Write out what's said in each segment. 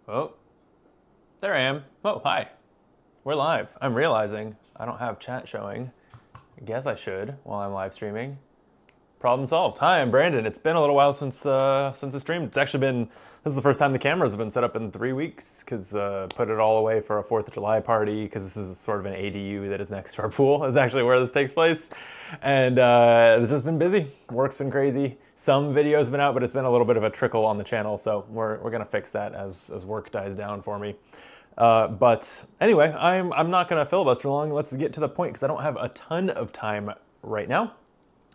Oh, there I am. Oh, hi. We're live. I'm realizing I don't have chat showing. I guess I should while I'm live streaming. Problem solved. Hi, I'm Brandon. It's been a little while since the stream. It's actually been, this is the first time the cameras have been set up in 3 weeks because put it all away for a 4th of July party because this is sort of an ADU that is next to our pool is actually where this takes place. And it's just been busy. Work's been crazy. Some videos have been out, but it's been a little bit of a trickle on the channel. So we're going to fix that as work dies down for me. But anyway, I'm not going to filibuster long. Let's get to the point because I don't have a ton of time right now.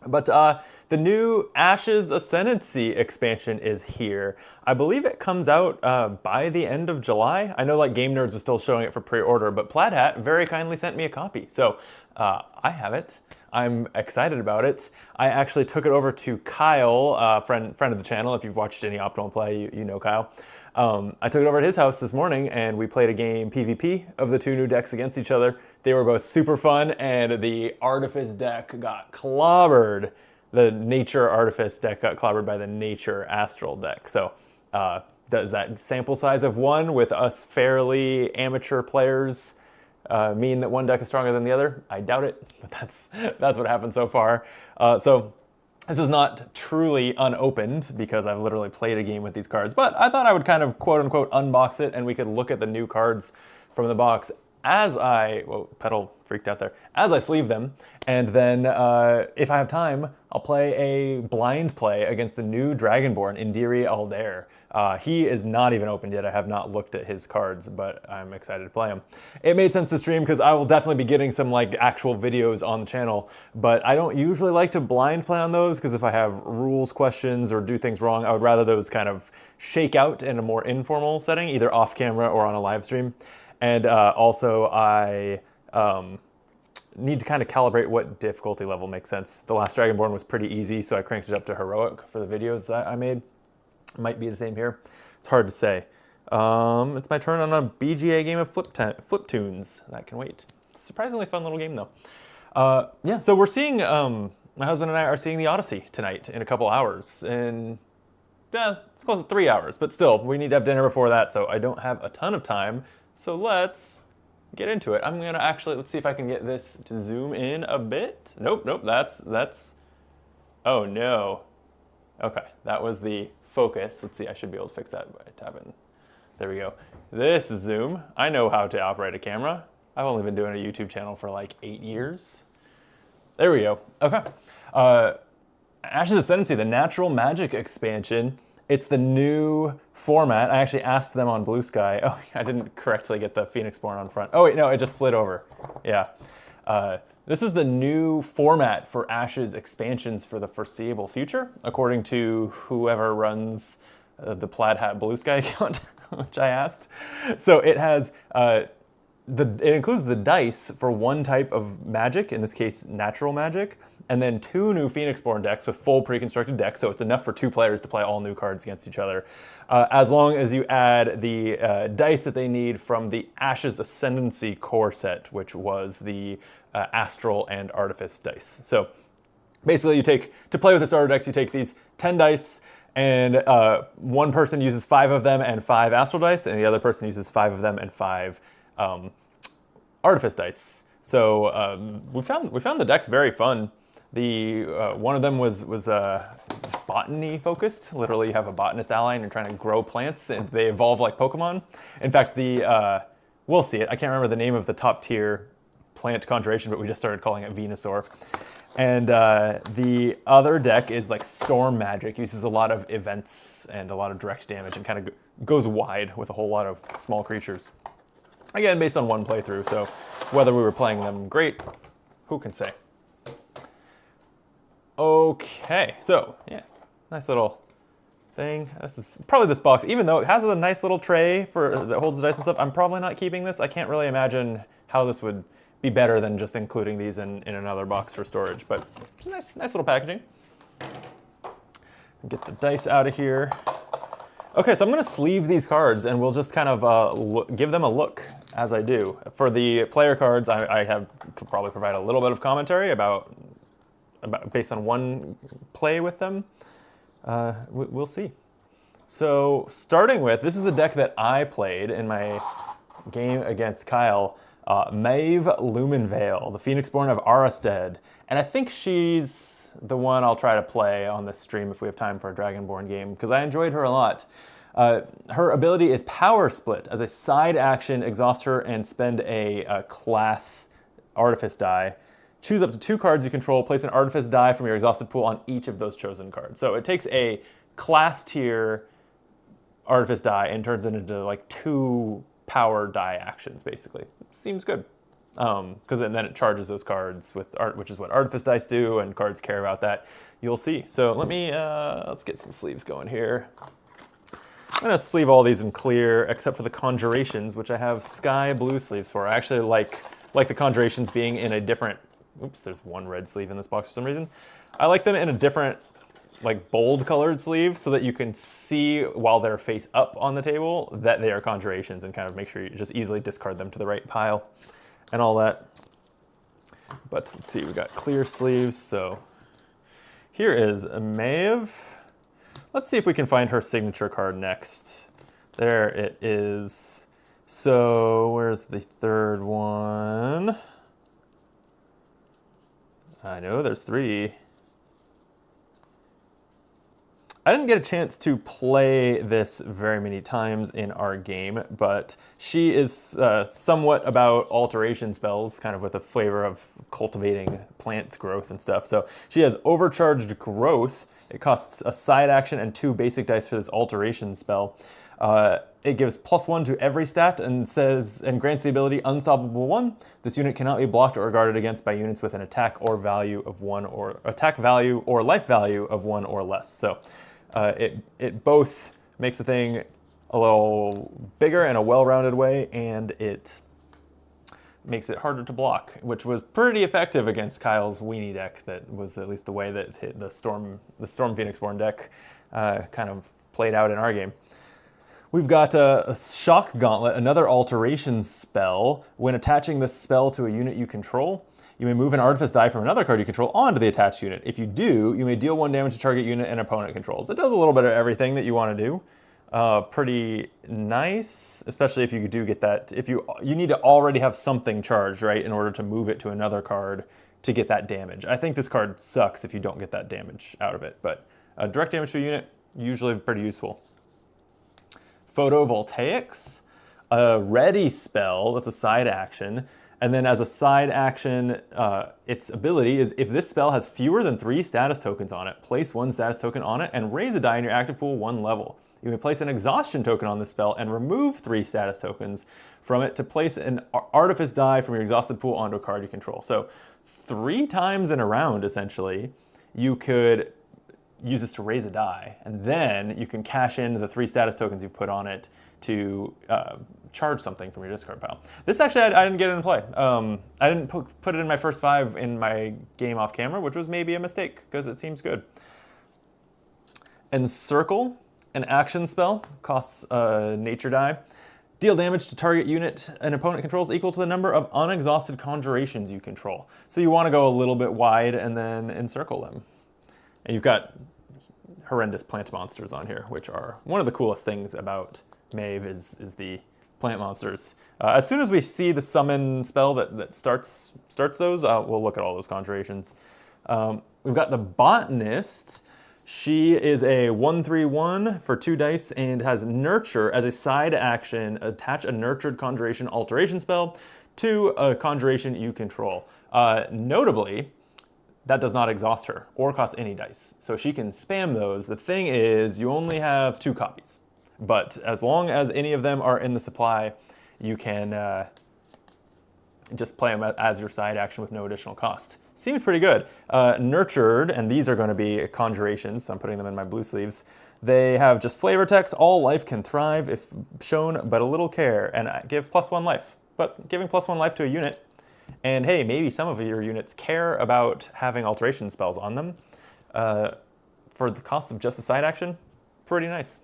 But the new Ashes Ascendancy expansion is here. I believe it comes out by the end of July. I know like Game Nerds was still showing it for pre-order, but Plaid Hat very kindly sent me a copy. So I have it. I'm excited about it. I actually took it over to Kyle, friend of the channel. If you've watched any Optimal Play, you know Kyle. I took it over at his house this morning and we played a game PvP of the two new decks against each other. They were both super fun and the Artifice deck got clobbered. The Nature Artifice deck got clobbered by the Nature Astral deck. So does that sample size of one with us fairly amateur players mean that one deck is stronger than the other? I doubt it, but that's what happened so far. So this is not truly unopened because I've literally played a game with these cards, but I thought I would kind of quote unquote unbox it and we could look at the new cards from the box as whoa, pedal freaked out there, as I sleeve them. And then if I have time, I'll play a blind play against the new Dragonborn, Indiri Aldair. He is not even opened yet. I have not looked at his cards, but I'm excited to play him. It made sense to stream because I will definitely be getting some like actual videos on the channel, but I don't usually like to blind play on those because if I have rules questions or do things wrong, I would rather those kind of shake out in a more informal setting, either off camera or on a live stream. And also I need to kind of calibrate what difficulty level makes sense. The last Dragonborn was pretty easy, so I cranked it up to heroic for the videos I made. Might be the same here. It's hard to say. It's my turn on a BGA game of Flip Tunes. That can wait. Surprisingly fun little game though. Yeah, so we're seeing, my husband and I are seeing the Odyssey tonight in a couple hours. And yeah, it's close to 3 hours, but still, we need to have dinner before that, so I don't have a ton of time. So let's get into it. I'm gonna actually, let's see if I can get this to zoom in a bit. Nope, that's, oh no. Okay, that was the focus. Let's see, I should be able to fix that by tapping. There we go. This is zoom. I know how to operate a camera. I've only been doing a YouTube channel for like 8 years. There we go. Okay. Ashes Ascendancy, the Natural Magic expansion. It's the new format. I actually asked them on Blue Sky. Oh, I didn't correctly get the Phoenixborn on front. Oh wait, no, it just slid over. Yeah. This is the new format for Ashes expansions for the foreseeable future, according to whoever runs the Plaid Hat Blue Sky account, which I asked. So it has, it includes the dice for one type of magic, in this case, natural magic, and then 2 new Phoenixborn decks with full pre-constructed decks, so it's enough for 2 players to play all new cards against each other, as long as you add the dice that they need from the Ashes Ascendancy core set, which was the Astral and Artifice dice. So basically you take, to play with the starter decks, you take these 10 dice, and one person uses 5 of them and 5 Astral dice, and the other person uses 5 of them and 5 Artifice dice. So we found the decks very fun. The one of them was botany focused. Literally, you have a botanist ally and you're trying to grow plants, and they evolve like Pokemon. In fact, we'll see it. I can't remember the name of the top tier plant conjuration, but we just started calling it Venusaur. And the other deck is like Storm Magic. Uses a lot of events and a lot of direct damage, and kind of goes wide with a whole lot of small creatures. Again, based on one playthrough, so whether we were playing them great, who can say? Okay, so yeah, nice little thing. This is probably this box, even though it has a nice little tray that holds the dice and stuff, I'm probably not keeping this. I can't really imagine how this would be better than just including these in another box for storage, but it's nice little packaging. Get the dice out of here. Okay, so I'm gonna sleeve these cards and we'll just kind of give them a look as I do. For the player cards, I could probably provide a little bit of commentary about based on one play with them. We'll see. So starting with, this is the deck that I played in my game against Kyle, Maeve Lumenvale, the Phoenixborn of Arasted. And I think she's the one I'll try to play on this stream if we have time for a Dragonborn game, because I enjoyed her a lot. Her ability is Power Split. As a side action, exhaust her and spend a class Artifice die. Choose up to 2 cards you control, place an Artifice die from your exhausted pool on each of those chosen cards. So it takes a class tier Artifice die and turns it into like 2 power die actions, basically. Seems good. Because then it charges those cards with art, which is what Artifice dice do, and cards care about that. You'll see. So let's get some sleeves going here. I'm gonna sleeve all these in clear, except for the Conjurations, which I have sky blue sleeves for. I actually like the Conjurations being in a different, oops, there's one red sleeve in this box for some reason. I like them in a different, like bold colored sleeve so that you can see while they're face up on the table that they are Conjurations and kind of make sure you just easily discard them to the right pile and all that. But let's see, we got clear sleeves. So here is Maeve. Let's see if we can find her signature card next. There it is. So where's the third one? I know there's 3. I didn't get a chance to play this very many times in our game, but she is somewhat about alteration spells, kind of with a flavor of cultivating plants growth and stuff. So she has Overcharged Growth. It costs a side action and 2 basic dice for this alteration spell. It gives +1 to every stat and grants the ability Unstoppable 1. This unit cannot be blocked or guarded against by units with an attack value of 1 or life value of 1 or less. So it both makes the thing a little bigger in a well-rounded way, and it makes it harder to block, which was pretty effective against Kyle's weenie deck. That was at least the way that the Storm Phoenixborn deck kind of played out in our game. We've got a Shock Gauntlet, another alteration spell. When attaching this spell to a unit you control, you may move an Artifice die from another card you control onto the attached unit. If you do, you may deal 1 damage to target unit an opponent controls. It does a little bit of everything that you want to do. Pretty nice, especially if you do get that. If you need to already have something charged, right, in order to move it to another card to get that damage. I think this card sucks if you don't get that damage out of it, but direct damage to a unit, usually pretty useful. Photovoltaics, a ready spell, that's a side action. And then as a side action, its ability is if this spell has fewer than 3 status tokens on it, place 1 status token on it and raise a die in your active pool 1 level. You may place an exhaustion token on this spell and remove 3 status tokens from it to place an Artifice die from your exhausted pool onto a card you control. So 3 times in a round, essentially, you could use this to raise a die, and then you can cash in the 3 status tokens you've put on it to charge something from your discard pile. This actually, I didn't get it in play. I didn't put it in my first 5 in my game off camera, which was maybe a mistake, because it seems good. Encircle, an action spell, costs a nature die. Deal damage to target unit an opponent controls equal to the number of unexhausted conjurations you control. So you want to go a little bit wide and then encircle them. And you've got horrendous plant monsters on here, which are one of the coolest things about Maeve is the plant monsters. As soon as we see the summon spell that starts those, we'll look at all those conjurations. We've got the Botanist. She is a 1/3/1 for 2 dice and has Nurture as a side action. Attach a Nurtured Conjuration alteration spell to a conjuration you control. Notably, that does not exhaust her or cost any dice. So she can spam those. The thing is, you only have 2 copies. But as long as any of them are in the supply, you can just play them as your side action with no additional cost. Seems pretty good. Nurtured, and these are going to be conjurations, so I'm putting them in my blue sleeves. They have just flavor text. All life can thrive if shown but a little care, and give +1 life. But giving +1 life to a unit, and hey, maybe some of your units care about having alteration spells on them. For the cost of just a side action, pretty nice.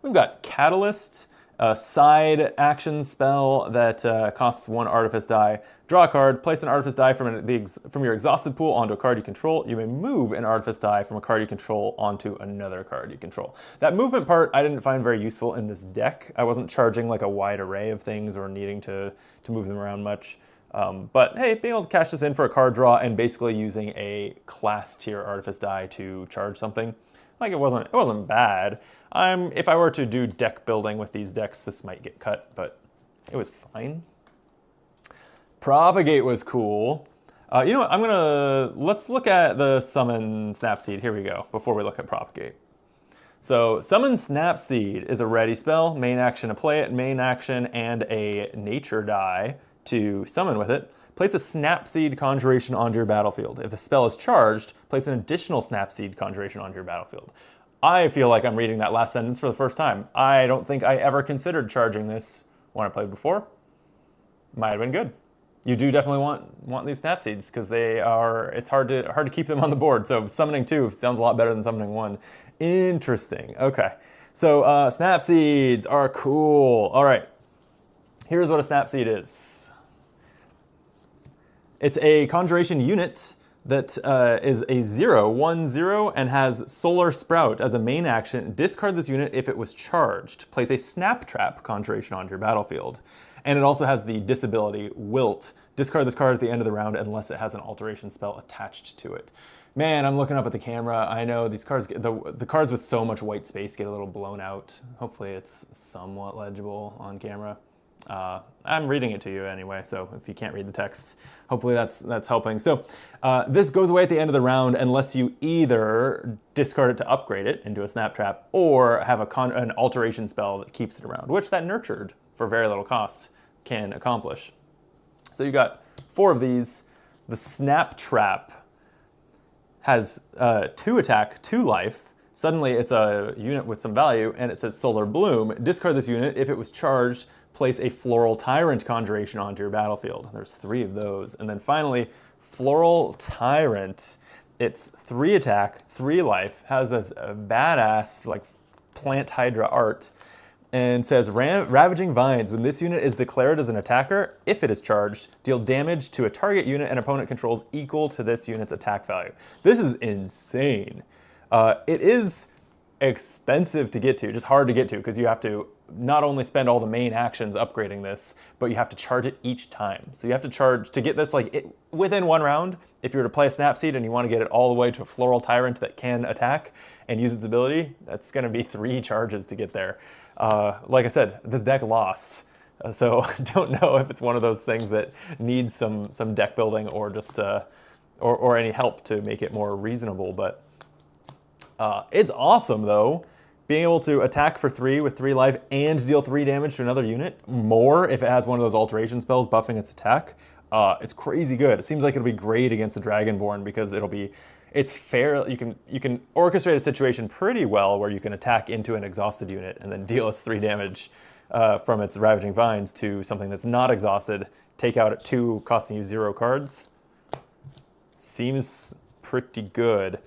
We've got Catalyst, A side action spell that costs 1 Artifice die. Draw a card, place an Artifice die from your exhausted pool onto a card you control. You may move an Artifice die from a card you control onto another card you control. That movement part I didn't find very useful in this deck. I wasn't charging like a wide array of things or needing to move them around much. But hey, being able to cash this in for a card draw and basically using a class tier Artifice die to charge something, like it wasn't bad. If I were to do deck building with these decks, this might get cut, but it was fine. Propagate was cool. You know what, let's look at the Summon Snapseed. Here we go, before we look at Propagate. So Summon Snapseed is a ready spell, main action to play it, main action and a nature die to summon with it. Place a Snapseed Conjuration onto your battlefield. If the spell is charged, place an additional Snapseed Conjuration onto your battlefield. I feel like I'm reading that last sentence for the first time. I don't think I ever considered charging this when I played before. Might have been good. You do definitely want these Snapseeds because it's hard to keep them on the board. So summoning 2 sounds a lot better than summoning 1. Interesting. Okay. So Snapseeds are cool. All right. Here's what a Snapseed is. It's a conjuration unit that is a 0/1/0 and has Solar Sprout as a main action. Discard this unit if it was charged. Place a Snap Trap conjuration onto your battlefield. And it also has the disability Wilt. Discard this card at the end of the round unless it has an alteration spell attached to it. Man, I'm looking up at the camera. I know these cards, the cards with so much white space get a little blown out. Hopefully it's somewhat legible on camera. I'm reading it to you anyway, so if you can't read the text, hopefully that's helping. So this goes away at the end of the round unless you either discard it to upgrade it into a Snap Trap or have an alteration spell that keeps it around, which that Nurtured for very little cost can accomplish. So you've got 4 of these. The Snap Trap has 2 attack, 2 life. Suddenly it's a unit with some value and it says Solar Bloom. Discard this unit. If it was charged, place a Floral Tyrant Conjuration onto your battlefield. There's 3 of those. And then finally, Floral Tyrant. It's 3 attack, 3 life, has this badass like Plant Hydra art, and says Ravaging Vines. When this unit is declared as an attacker, if it is charged, deal damage to a target unit and opponent controls equal to this unit's attack value. This is insane. It is expensive to get to, just hard to get to, because you have to not only spend all the main actions upgrading this, but you have to charge it each time. So you have to charge to get this within 1 round. If you were to play a Snapseed and you want to get it all the way to a Floral Tyrant that can attack and use its ability, that's going to be 3 charges to get there. Like I said, this deck lost. So don't know if it's one of those things that needs some deck building or just or any help to make it more reasonable. But it's awesome though. Being able to attack for 3 with 3 life and deal 3 damage to another unit, more if it has one of those alteration spells buffing its attack. It's crazy good. It seems like it'll be great against the Dragonborn because it's fair. You can orchestrate a situation pretty well where you can attack into an exhausted unit and then deal its 3 damage from its Ravaging Vines to something that's not exhausted, take out at 2, costing you 0 cards. Seems pretty good.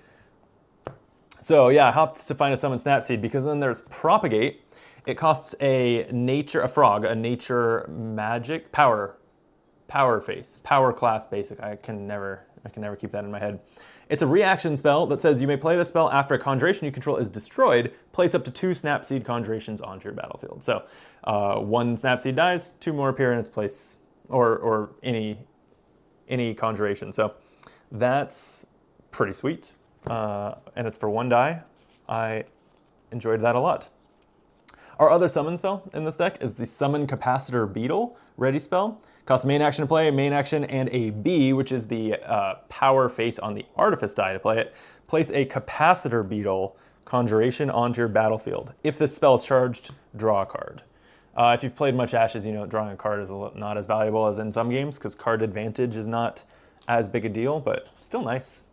So yeah, I hopped to find a Summon Snapseed because then there's Propagate. It costs a frog, a nature magic power face, power class basic. I can never keep that in my head. It's a reaction spell that says you may play this spell after a conjuration you control is destroyed. Place up to 2 Snapseed conjurations onto your battlefield. So 1 Snapseed dies, 2 more appear in its place, or any conjuration. So that's pretty sweet. And it's for 1 die. I enjoyed that a lot. Our other summon spell in this deck is the Summon Capacitor Beetle, ready spell. Costs a main action to play, a main action, and a B, which is the power face on the Artifice die to play it. Place a Capacitor Beetle conjuration onto your battlefield. If this spell is charged, draw a card. If you've played much Ashes, you know drawing a card is not as valuable as in some games because card advantage is not as big a deal, but still nice.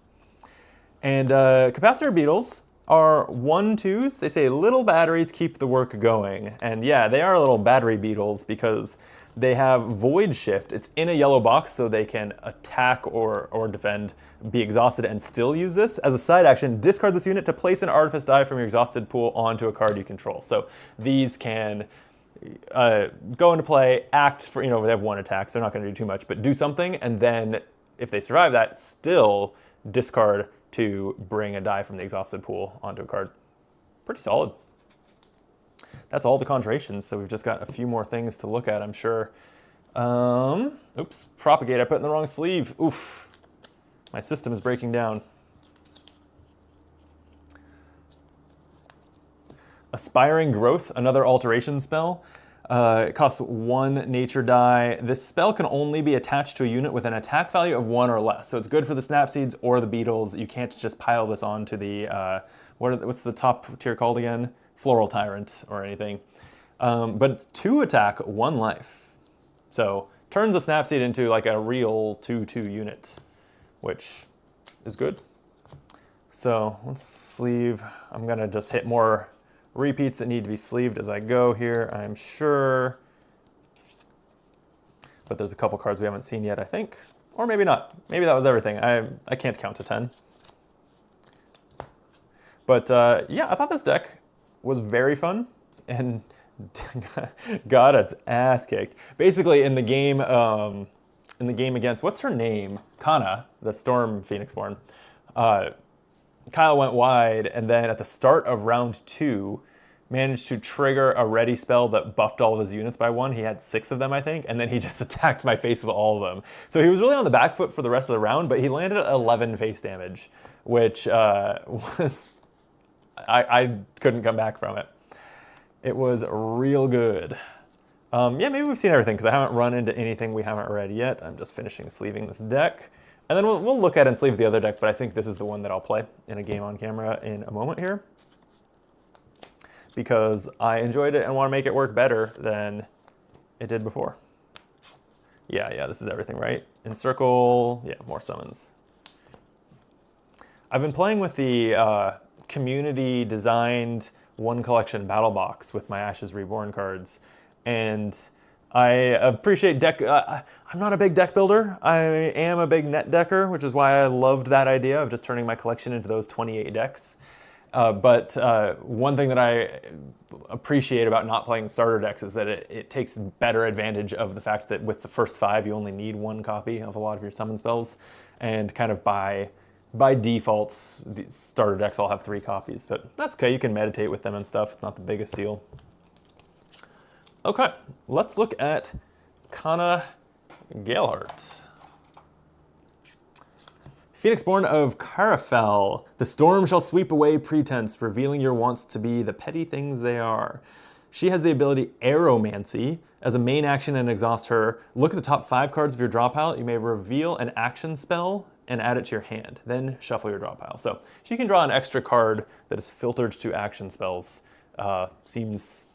And Capacitor Beetles are 1/2s. They say little batteries keep the work going. And yeah, they are little battery beetles because they have Void Shift. It's in a yellow box so they can attack or defend, be exhausted, and still use this. As a side action, discard this unit to place an Artifice die from your exhausted pool onto a card you control. So these can go into play, act for, they have one attack, so they're not going to do too much, but do something, and then if they survive that, still discard to bring a die from the exhausted pool onto a card. Pretty solid. That's all the conjurations, so we've just got a few more things to look at, I'm sure. Oops, Propagate, I put in the wrong sleeve. Oof, my system is breaking down. Aspiring Growth, another alteration spell. It costs 1 nature die. This spell can only be attached to a unit with an attack value of 1 or less. So it's good for the Snapseeds or the Beetles. You can't just pile this onto the, what's the top tier called again? Floral Tyrant or anything. But it's 2 attack, 1 life. So turns a Snapseed into like a real 2/2 unit, which is good. So let's sleeve. I'm gonna just hit more repeats that need to be sleeved as I go here, I'm sure. But there's a couple cards we haven't seen yet, I think. Or maybe not. Maybe that was everything. I can't count to 10. But yeah, I thought this deck was very fun and got its ass kicked. Basically in the game against, what's her name? Kana, the Storm Phoenixborn. Kyle went wide, and then at the start of round 2, managed to trigger a ready spell that buffed all of his units by 1. He had 6 of them, I think, and then he just attacked my face with all of them. So he was really on the back foot for the rest of the round, but he landed at 11 face damage, which was... I couldn't come back from it. It was real good. Yeah, maybe we've seen everything, because I haven't run into anything we haven't read yet. I'm just finishing sleeving this deck. And then we'll look at and sleeve the other deck, but I think this is the one that I'll play in a game on camera in a moment here. Because I enjoyed it and want to make it work better than it did before. Yeah, this is everything, right? Encircle, yeah, more summons. I've been playing with the community-designed one collection battle box with my Ashes Reborn cards, and I appreciate deck. I'm not a big deck builder. I am a big net decker, which is why I loved that idea of just turning my collection into those 28 decks. But one thing that I appreciate about not playing starter decks is that it takes better advantage of the fact that with the first 5, you only need 1 copy of a lot of your summon spells, and kind of by default, the starter decks all have 3 copies, but that's okay. You can meditate with them and stuff. It's not the biggest deal. Okay, let's look at Kana Galeheart. Phoenixborn of Carafel. The storm shall sweep away pretense, revealing your wants to be the petty things they are. She has the ability Aeromancy. As a main action and exhaust her, look at the top 5 cards of your draw pile. You may reveal an action spell and add it to your hand. Then shuffle your draw pile. So she can draw an extra card that is filtered to action spells. Seems,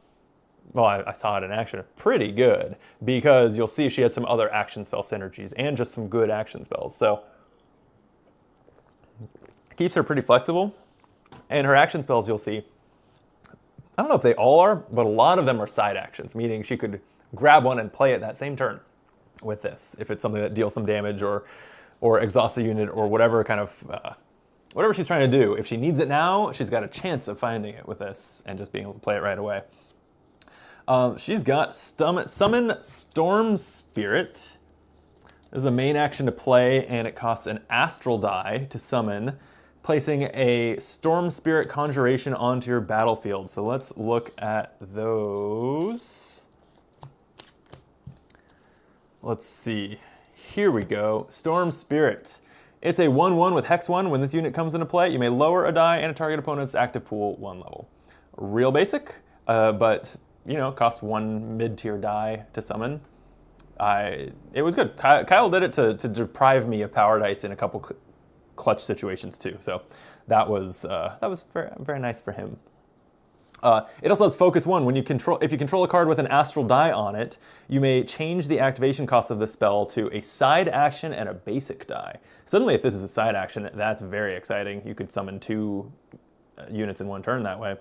well, I saw it in action, pretty good, because you'll see she has some other action spell synergies and just some good action spells. So keeps her pretty flexible. And her action spells, you'll see, I don't know if they all are, but a lot of them are side actions, meaning she could grab one and play it that same turn with this, if it's something that deals some damage or exhausts a unit or whatever kind of, whatever she's trying to do. If she needs it now, she's got a chance of finding it with this and just being able to play it right away. She's got Summon Storm Spirit. This is a main action to play, and it costs an Astral die to summon, placing a Storm Spirit Conjuration onto your battlefield. So let's look at those. Let's see. Here we go. Storm Spirit. It's a 1/1 with Hex 1. When this unit comes into play, you may lower a die and a target opponent's active pool 1 level. Real basic, but you know, costs 1 mid-tier die to summon. It was good. Kyle did it to deprive me of power dice in a couple clutch situations too. So that was very, very nice for him. It also has Focus 1. If you control a card with an astral die on it, you may change the activation cost of the spell to a side action and a basic die. Suddenly, if this is a side action, that's very exciting. You could summon 2 units in 1 turn that way.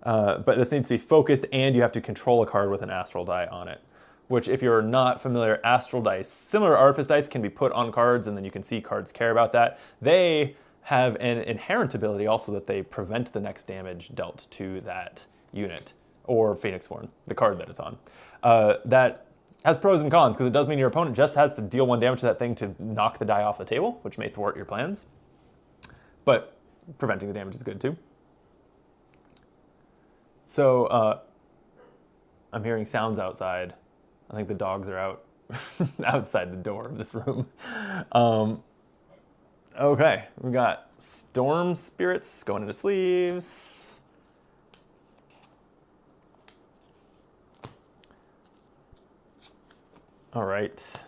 But this needs to be focused, and you have to control a card with an astral die on it. Which, if you're not familiar, astral dice, similar to Artifice dice, can be put on cards, and then you can see cards care about that. They have an inherent ability also that they prevent the next damage dealt to that unit. or Phoenixborn, the card that it's on. That has pros and cons, because it does mean your opponent just has to deal 1 damage to that thing to knock the die off the table, which may thwart your plans. But preventing the damage is good too. So I'm hearing sounds outside. I think the dogs are out outside the door of this room. Okay, we got Storm Spirits going into sleeves. All right.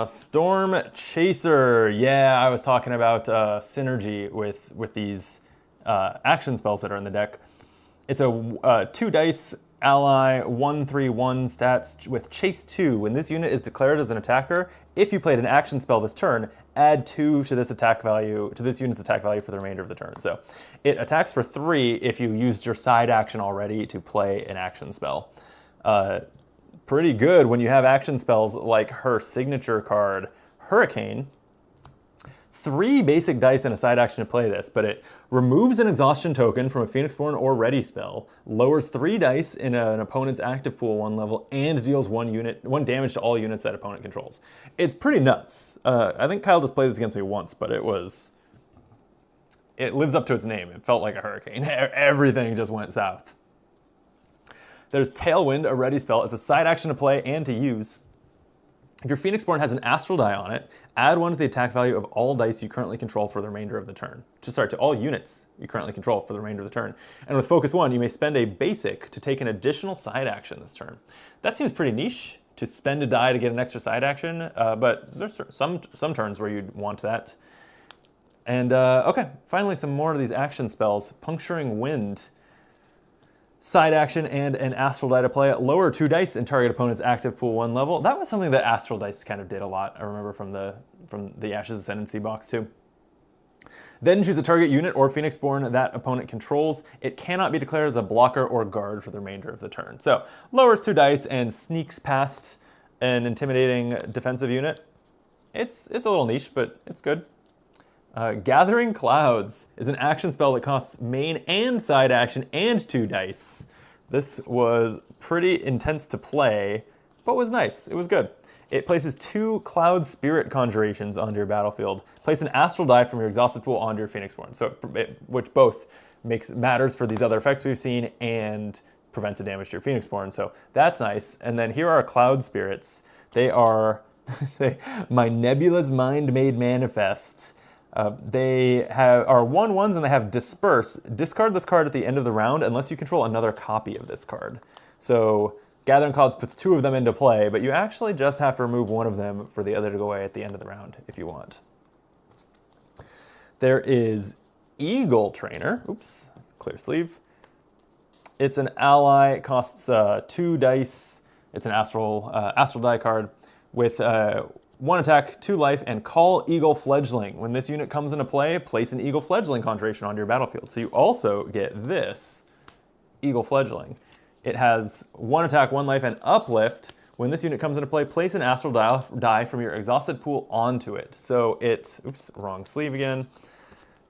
Storm Chaser. Yeah, I was talking about synergy with these action spells that are in the deck. It's a 2 dice ally 1/3/1 stats with Chase 2. When this unit is declared as an attacker, if you played an action spell this turn, add 2 to this attack value, to this unit's attack value for the remainder of the turn. So it attacks for 3 if you used your side action already to play an action spell. Pretty good when you have action spells like her signature card, Hurricane. 3 basic dice and a side action to play this, but it removes an exhaustion token from a Phoenixborn or Ready spell, lowers 3 dice in an opponent's active pool 1 level, and deals 1 damage to all units that opponent controls. It's pretty nuts. I think Kyle just played this against me once, but it lives up to its name. It felt like a hurricane. Everything just went south. There's Tailwind, a Ready spell. It's a side action to play and to use. If your Phoenixborn has an astral die on it, add 1 to the attack value of all dice you currently control for the remainder of the turn. To all units you currently control for the remainder of the turn. And with Focus 1, you may spend a basic to take an additional side action this turn. That seems pretty niche, to spend a die to get an extra side action, but there's some turns where you'd want that. And okay, finally some more of these action spells. Puncturing Wind. Side action and an Astral Die to play. Lower 2 dice in target opponent's active pool 1 level. That was something that Astral Dice kind of did a lot. I remember from the Ashes Ascendancy box too. Then choose a target unit or Phoenixborn that opponent controls. It cannot be declared as a blocker or guard for the remainder of the turn. So lowers 2 dice and sneaks past an intimidating defensive unit. It's a little niche, but it's good. Gathering Clouds is an action spell that costs main and side action and 2 dice. This was pretty intense to play, but was nice. It was good. It places 2 Cloud Spirit Conjurations onto your battlefield. Place an Astral Die from your exhausted pool onto your Phoenixborn, which both matters for these other effects we've seen and prevents the damage to your Phoenixborn. So that's nice. And then here are Cloud Spirits. They are my Nebula's Mind-Made Manifests. They are 1/1s and they have Disperse. Discard this card at the end of the round unless you control another copy of this card. So Gathering Clouds puts 2 of them into play, but you actually just have to remove 1 of them for the other to go away at the end of the round if you want. There is Eagle Trainer. Oops, clear sleeve. It's an ally, it costs 2 dice. It's an astral die card with 1 attack, 2 life, and call Eagle Fledgling. When this unit comes into play, place an Eagle Fledgling conjuration onto your battlefield. So you also get this Eagle Fledgling. It has 1 attack, 1 life, and uplift. When this unit comes into play, place an astral die from your exhausted pool onto it. So oops, wrong sleeve again.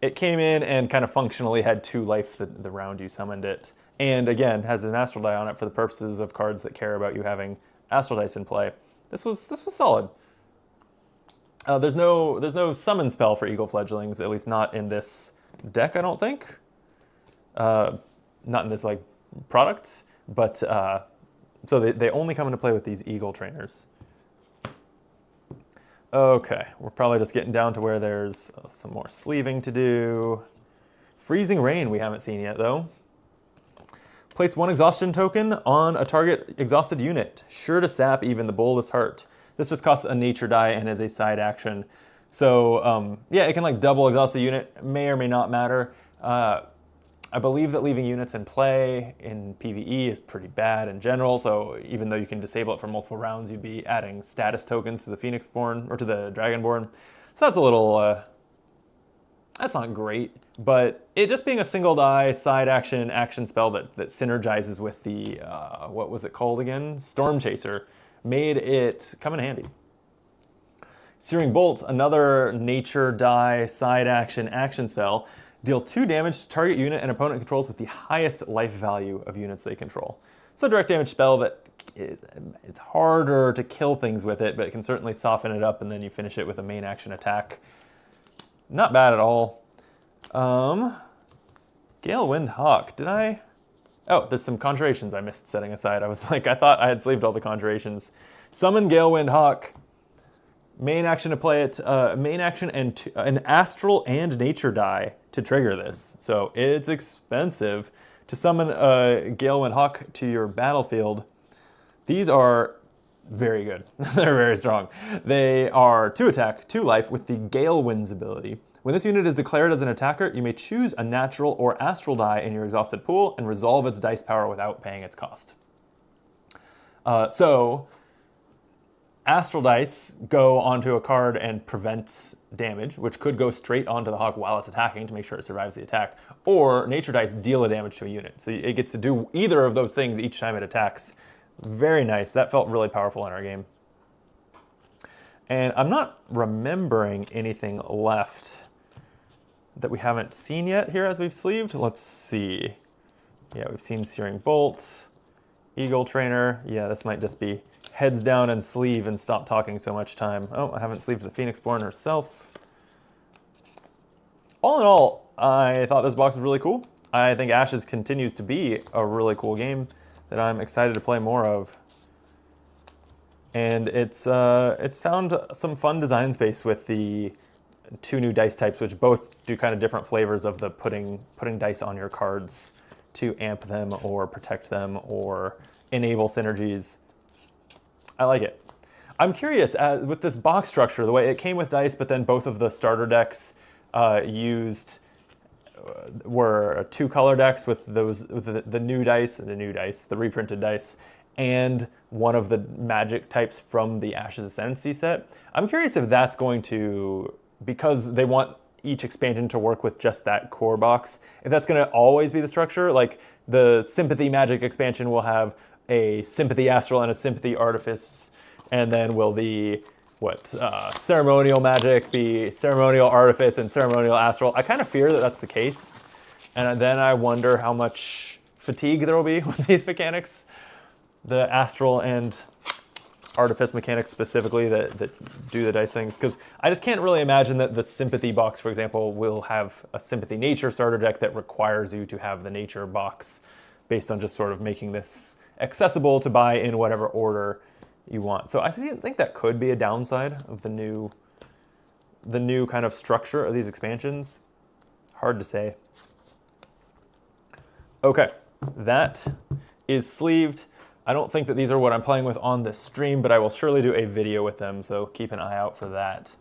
It came in and kind of functionally had 2 life the round you summoned it. And again, has an astral die on it for the purposes of cards that care about you having astral dice in play. This was solid. There's no summon spell for Eagle Fledglings, at least not in this deck, I don't think. Not in this like product, but so they only come into play with these Eagle Trainers. Okay, we're probably just getting down to where there's some more sleeving to do. Freezing Rain we haven't seen yet though. Place 1 exhaustion token on a target exhausted unit, sure to sap even the boldest heart. This just costs a nature die and is a side action. So yeah, it can like double exhaust a unit, may or may not matter. I believe that leaving units in play in PvE is pretty bad in general, so even though you can disable it for multiple rounds, you'd be adding status tokens to the Phoenixborn, or to the Dragonborn. So that's a little, that's not great, but it just being a single die side action spell that synergizes with the, what was it called again? Storm Chaser, made it come in handy. Searing Bolt, another nature die side action spell. Deal 2 damage to target unit and opponent controls with the highest life value of units they control. So a direct damage spell that it's harder to kill things with it, but it can certainly soften it up, and then you finish it with a main action attack. Not bad at all. Galewind Hawk, did I? Oh, there's some conjurations I missed setting aside. I was like, I thought I had sleeved all the conjurations. Summon Galewind Hawk. Main action to play it, main action and an astral and nature die to trigger this. So it's expensive to summon a Galewind Hawk to your battlefield. These are very good. They're very strong. They are 2 attack, 2 life with the Galewind's ability. When this unit is declared as an attacker, you may choose a natural or astral die in your exhausted pool and resolve its dice power without paying its cost. So astral dice go onto a card and prevent damage, which could go straight onto the hawk while it's attacking to make sure it survives the attack, or nature dice deal a damage to a unit. So it gets to do either of those things each time it attacks. Very nice. That felt really powerful in our game. And I'm not remembering anything left that we haven't seen yet here as we've sleeved. Let's see. Yeah, we've seen Searing Bolt, Eagle Trainer. Yeah, this might just be heads down and sleeve and stop talking so much time. Oh, I haven't sleeved the Phoenixborn herself. All in all, I thought this box was really cool. I think Ashes continues to be a really cool game that I'm excited to play more of. And it's found some fun design space with the 2 new dice types, which both do kind of different flavors of the putting dice on your cards to amp them or protect them or enable synergies. I like it. I'm curious, with this box structure, the way it came with dice, but then both of the starter decks were 2 color decks with the new dice, the reprinted dice, and one of the magic types from the Ashes Ascendancy set. I'm curious if that's going to, because they want each expansion to work with just that core box, if that's going to always be the structure. Like the Sympathy Magic expansion will have a Sympathy Astral and a Sympathy Artifice, and then will the Ceremonial Magic be Ceremonial Artifice and Ceremonial Astral. I kind of fear that that's the case, and then I wonder how much fatigue there will be with these mechanics, the Astral and Artifice mechanics specifically that do the dice things, because I just can't really imagine that the Sympathy box, for example, will have a Sympathy Nature starter deck that requires you to have the Nature box based on just sort of making this accessible to buy in whatever order you want. So I think that could be a downside of the new kind of structure of these expansions. Hard to say. Okay, that is sleeved. I don't think that these are what I'm playing with on this stream, but I will surely do a video with them, so keep an eye out for that.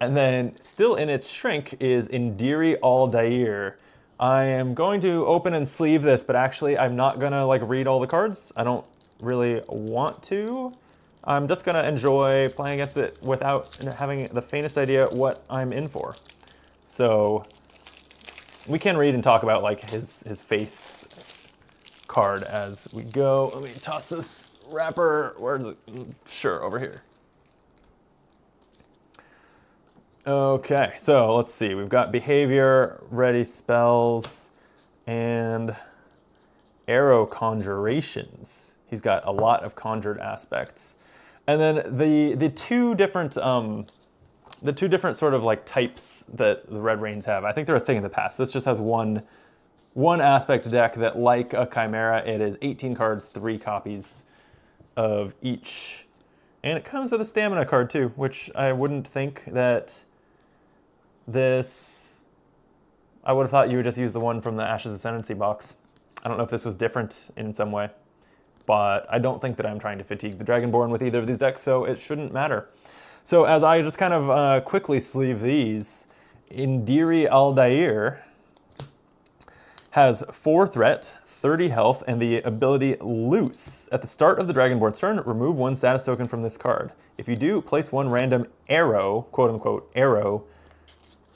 And then still in its shrink is Indiri Aldair. I am going to open and sleeve this, but actually I'm not gonna read all the cards. I don't really want to. I'm just gonna enjoy playing against it without having the faintest idea what I'm in for. So we can read and talk about his face card as we go. Let me toss this wrapper. Where's it? Sure, over here. Okay, so let's see. We've got behavior, ready spells, and arrow conjurations. He's got a lot of conjured aspects. And then the two different sort of types that the Red Rains have, I think they're a thing in the past. This just has one aspect deck that, like a Chimera, it is 18 cards, 3 copies of each. And it comes with a stamina card too, which I wouldn't think that this... I would have thought you would just use the one from the Ashes Ascendancy box. I don't know if this was different in some way, but I don't think that I'm trying to fatigue the Dragonborn with either of these decks, so it shouldn't matter. So as I just kind of quickly sleeve these, Indiri Aldair has 4 threat, 30 health, and the ability Loose. At the start of the Dragonborn's turn, remove 1 status token from this card. If you do, place 1 random arrow, quote-unquote arrow,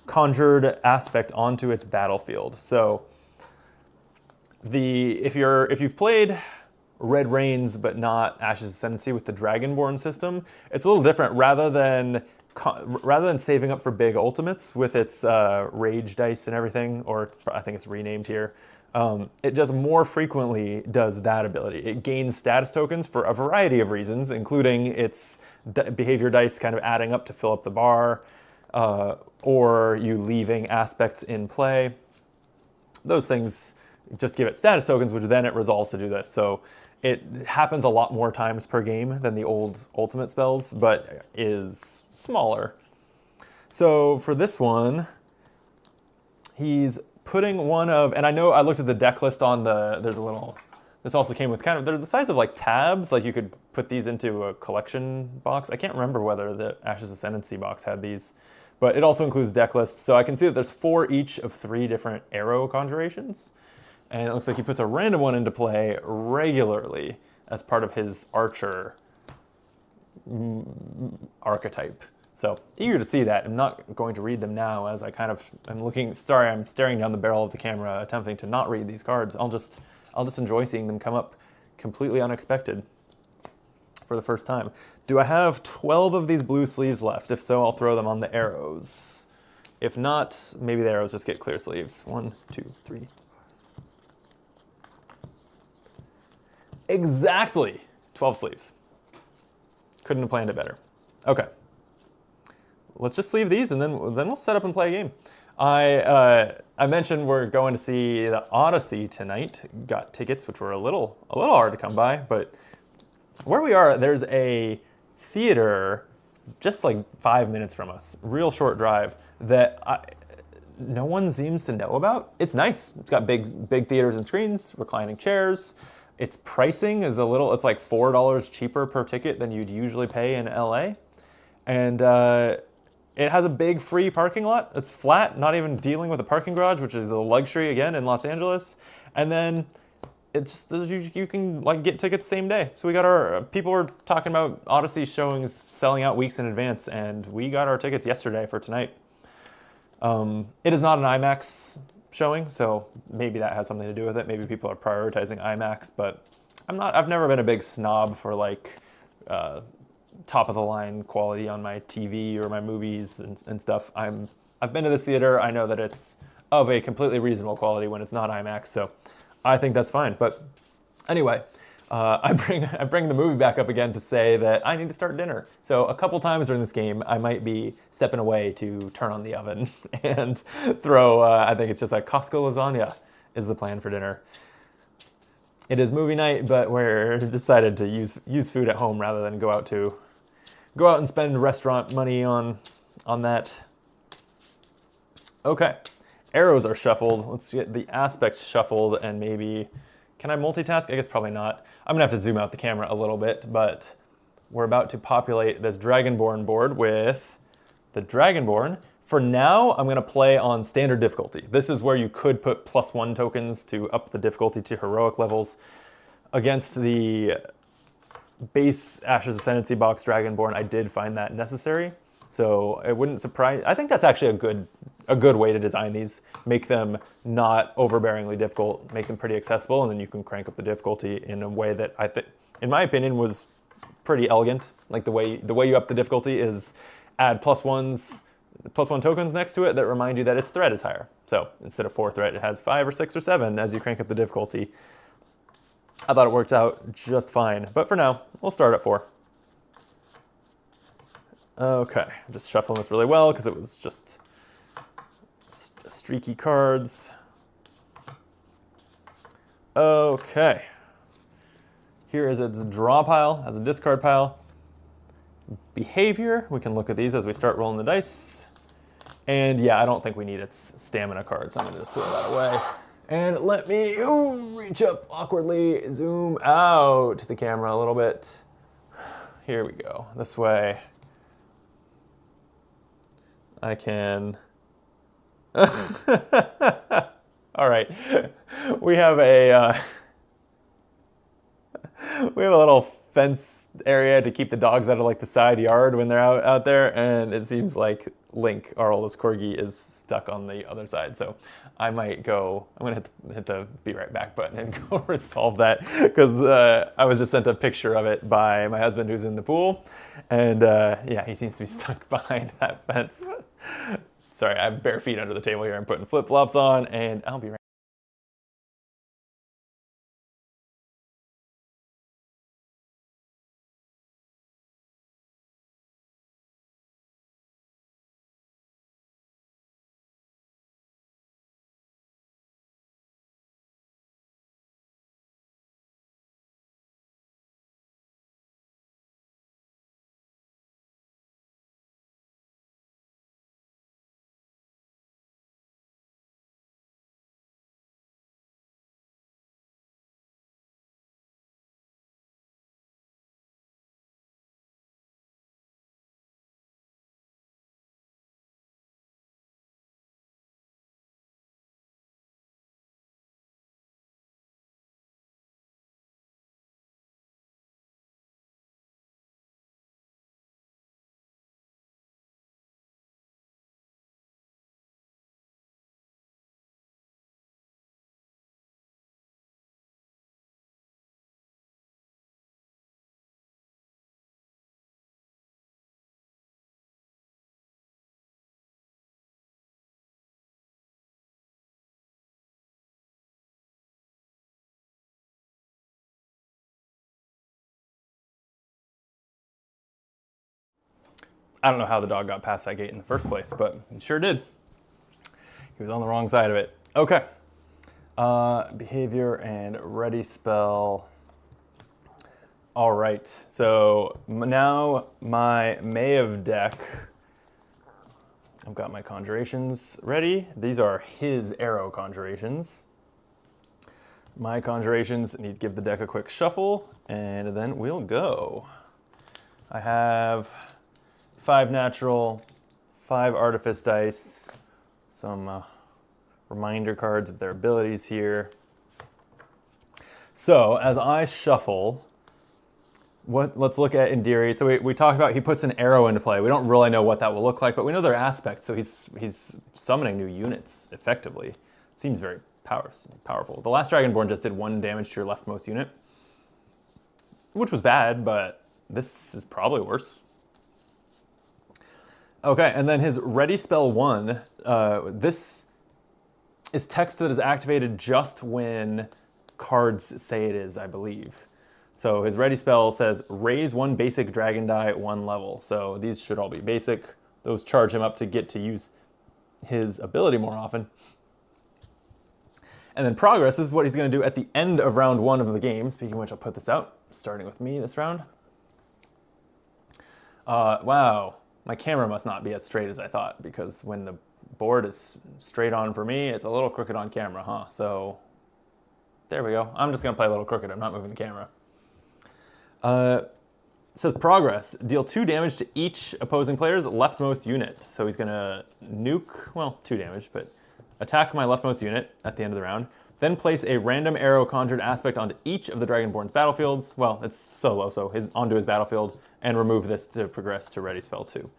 conjured aspect onto its battlefield. So if you've played Red Rains but not Ashes Ascendancy with the Dragonborn system, it's a little different. Rather than rather than saving up for big ultimates with its rage dice and everything, or I think it's renamed here, it just more frequently does that ability. It gains status tokens for a variety of reasons, including its behavior dice kind of adding up to fill up the bar, or you leaving aspects in play. Those things just give it status tokens, which then it resolves to do this. So it happens a lot more times per game than the old ultimate spells, but is smaller. So for this one, he's putting one of, and I know I looked at the deck list on there's a little, this also came with kind of, they're the size of like tabs, like you could put these into a collection box. I can't remember whether the Ashes Ascendancy box had these, but it also includes deck lists. So I can see that there's 4 each of 3 different arrow conjurations. And it looks like he puts a random one into play regularly as part of his archer archetype. So eager to see that. I'm not going to read them now as I kind of, I'm staring down the barrel of the camera, attempting to not read these cards. I'll just enjoy seeing them come up completely unexpected for the first time. Do I have 12 of these blue sleeves left? If so, I'll throw them on the arrows. If not, maybe the arrows just get clear sleeves. 1, 2, 3. Exactly 12 sleeves. Couldn't have planned it better. Okay. Let's just sleeve these and then we'll set up and play a game. I mentioned we're going to see the Odyssey tonight. Got tickets, which were a little hard to come by, but where we are, there's a theater just like 5 minutes from us, real short drive, that no one seems to know about. It's nice. It's got big theaters and screens, reclining chairs. Its pricing is it's like $4 cheaper per ticket than you'd usually pay in LA. And it has a big free parking lot. It's flat, not even dealing with a parking garage, which is a luxury again in Los Angeles. And then it's you can like get tickets same day. So we got people were talking about Odyssey showings selling out weeks in advance, and we got our tickets yesterday for tonight. It is not an IMAX showing, so maybe that has something to do with it. Maybe people are prioritizing IMAX, but I've never been a big snob for like top of the line quality on my TV or my movies and stuff. I've been to this theater. I know that it's of a completely reasonable quality when it's not IMAX, so I think that's fine. But anyway, I bring the movie back up again to say that I need to start dinner. So a couple times during this game, I might be stepping away to turn on the oven and throw, I think it's just a Costco lasagna is the plan for dinner. It is movie night, but we're decided to use food at home rather than go out and spend restaurant money on that. Okay, arrows are shuffled. Let's get the aspects shuffled and maybe, can I multitask? I guess probably not. I'm gonna have to zoom out the camera a little bit, but we're about to populate this Dragonborn board with the Dragonborn. For now, I'm gonna play on standard difficulty. This is where you could put +1 tokens to up the difficulty to heroic levels. Against the base Ashes Ascendancy box Dragonborn, I did find that necessary. So it wouldn't surprise, I think that's actually a good way to design these. Make them not overbearingly difficult, make them pretty accessible, and then you can crank up the difficulty in a way that I think, in my opinion, was pretty elegant. Like the way you up the difficulty is add +1 tokens next to it that remind you that its threat is higher. So instead of 4 threat, it has 5 or 6 or 7 as you crank up the difficulty. I thought it worked out just fine, but for now, we'll start at 4. Okay, I'm just shuffling this really well because it was just streaky cards. Okay. Here is its draw pile as a discard pile. Behavior, we can look at these as we start rolling the dice. And yeah, I don't think we need its stamina card, so I'm gonna just throw that away. And let me reach up awkwardly, zoom out the camera a little bit. Here we go, this way. I can. All right, we have a little fence area to keep the dogs out of like the side yard when they're out there, and it seems like Link, our oldest corgi, is stuck on the other side. So I might go, I'm gonna hit the be right back button and go resolve that, because I was just sent a picture of it by my husband who's in the pool, and yeah, he seems to be stuck behind that fence. Sorry, I have bare feet under the table here. I'm putting flip-flops on, and I'll be right. I don't know how the dog got past that gate in the first place, but he sure did. He was on the wrong side of it. Okay. Behavior and ready spell. All right, so now my Maeve deck, I've got my conjurations ready. These are his arrow conjurations. My conjurations need to give the deck a quick shuffle, and then we'll go. I have 5 natural, 5 artifice dice, some reminder cards of their abilities here. So as I shuffle, let's look at Indiri. So we talked about he puts an arrow into play. We don't really know what that will look like, but we know their aspects. So he's summoning new units effectively. Seems very powerful. The last Dragonborn just did 1 damage to your leftmost unit, which was bad, but this is probably worse. Okay, and then his Ready Spell 1, this is text that is activated just when cards say it is, I believe. So his Ready Spell says, raise 1 basic dragon die 1 level. So these should all be basic. Those charge him up to get to use his ability more often. And then progress is what he's going to do at the end of round 1 of the game. Speaking of which, I'll put this out, starting with me this round. Wow, my camera must not be as straight as I thought, because when the board is straight on for me, it's a little crooked on camera, huh? So there we go. I'm just going to play a little crooked. I'm not moving the camera. It says progress. Deal 2 damage to each opposing player's leftmost unit. So he's going to nuke, well, 2 damage, but attack my leftmost unit at the end of the round. Then place a random arrow conjured aspect onto each of the Dragonborn's battlefields. Well, it's solo, so onto his battlefield, and remove this to progress to Ready Spell 2.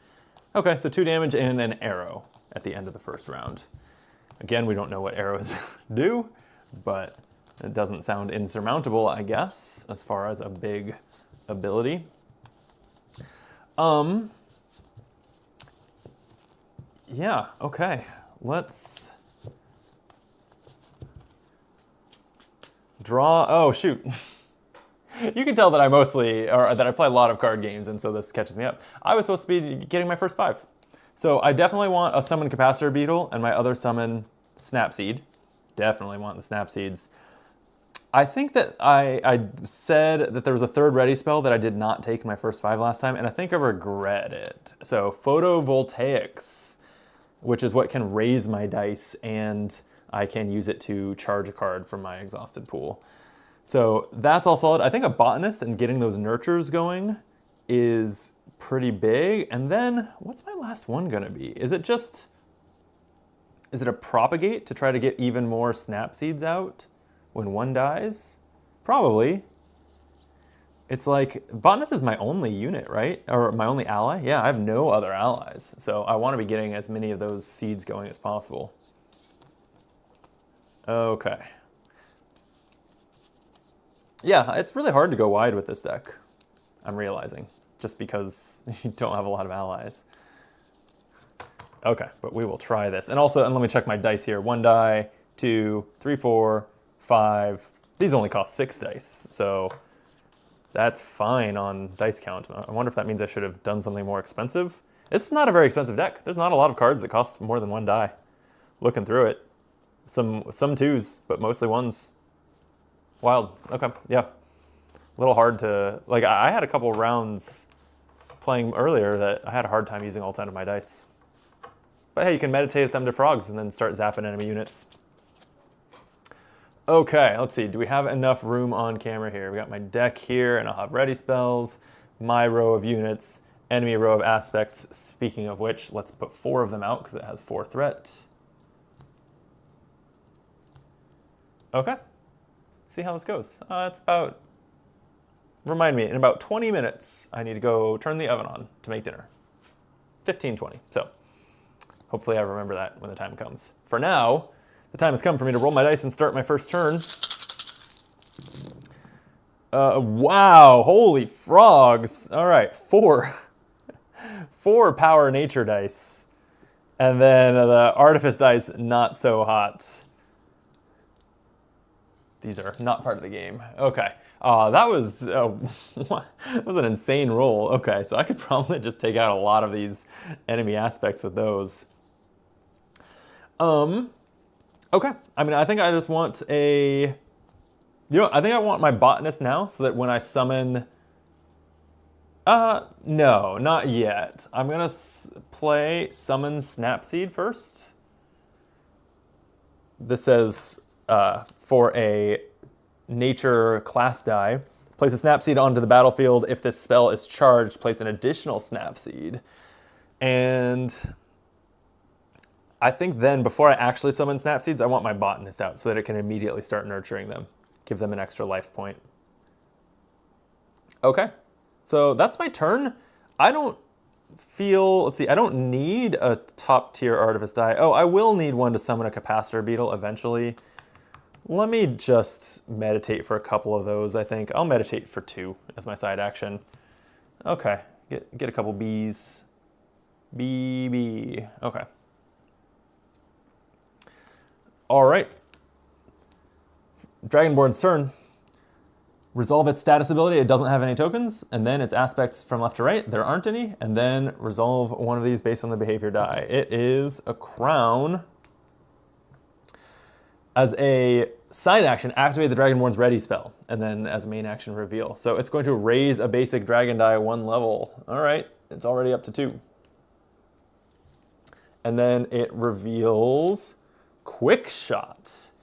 Okay, so 2 damage and an arrow at the end of the first round. Again, we don't know what arrows do, but it doesn't sound insurmountable, I guess, as far as a big ability. Yeah, okay. Let's draw. Oh, shoot. You can tell that I that I play a lot of card games, and so this catches me up. I was supposed to be getting my first 5. So I definitely want a summon Capacitor Beetle and my other summon Snapseed. Definitely want the Snapseeds. I think that I said that there was a 3rd ready spell that I did not take in my first 5 last time, and I think I regret it. So Photovoltaics, which is what can raise my dice, and I can use it to charge a card from my exhausted pool. So that's all solid. I think a Botanist and getting those nurtures going is pretty big. And then what's my last one gonna be? Is it a Propagate to try to get even more Snapseeds out when 1 dies? Probably. It's like, Botanist is my only unit, right? Or my only ally? Yeah, I have no other allies. So I want to be getting as many of those seeds going as possible. Okay. Yeah, it's really hard to go wide with this deck, I'm realizing, just because you don't have a lot of allies. Okay, but we will try this. And also, and let me check my dice here. 1 die, 2, 3, 4, 5. These only cost 6 dice, so that's fine on dice count. I wonder if that means I should have done something more expensive. This is not a very expensive deck. There's not a lot of cards that cost more than 1 die. Looking through it. Some 2s, but mostly 1s. Wild. Okay, yeah. A little hard to, like, I had a couple rounds playing earlier that I had a hard time using all 10 of my dice. But hey, you can meditate at them to frogs and then start zapping enemy units. Okay, let's see. Do we have enough room on camera here? We got my deck here, and I'll have ready spells, my row of units, enemy row of aspects. Speaking of which, let's put 4 of them out because it has 4 threat. Okay. See how this goes. It's about, remind me, in about 20 minutes, I need to go turn the oven on to make dinner. 15, 20. So hopefully I remember that when the time comes. For now, the time has come for me to roll my dice and start my first turn. Wow, holy frogs. All right, 4. 4 power nature dice. And then the artifice dice, not so hot. These are not part of the game. Okay. That was that was an insane roll. Okay, so I could probably just take out a lot of these enemy aspects with those. Okay. I mean, I think I just want a... You know, I think I want my botanist now so that when I summon... no, not yet. I'm going to play Summon Snapseed first. This says... for a nature class die, place a Snapseed onto the battlefield. If this spell is charged, place an additional Snapseed. And I think then, before I actually summon Snapseeds, I want my botanist out so that it can immediately start nurturing them. Give them an extra life point. Okay, so that's my turn. I don't feel, let's see, I don't need a top tier Artifice die. Oh, I will need one to summon a Capacitor Beetle eventually. Let me just meditate for a couple of those, I think. I'll meditate for 2 as my side action. Okay, get a couple bees. Bee. Okay. All right. Dragonborn's turn. Resolve its status ability. It doesn't have any tokens, and then its aspects from left to right. There aren't any, and then resolve one of these based on the behavior die. It is a crown. As a side action, activate the Dragonborn's Ready spell, and then as a main action, reveal. So it's going to raise a basic dragon die 1 level. All right, it's already up to 2. And then it reveals Quick Shot.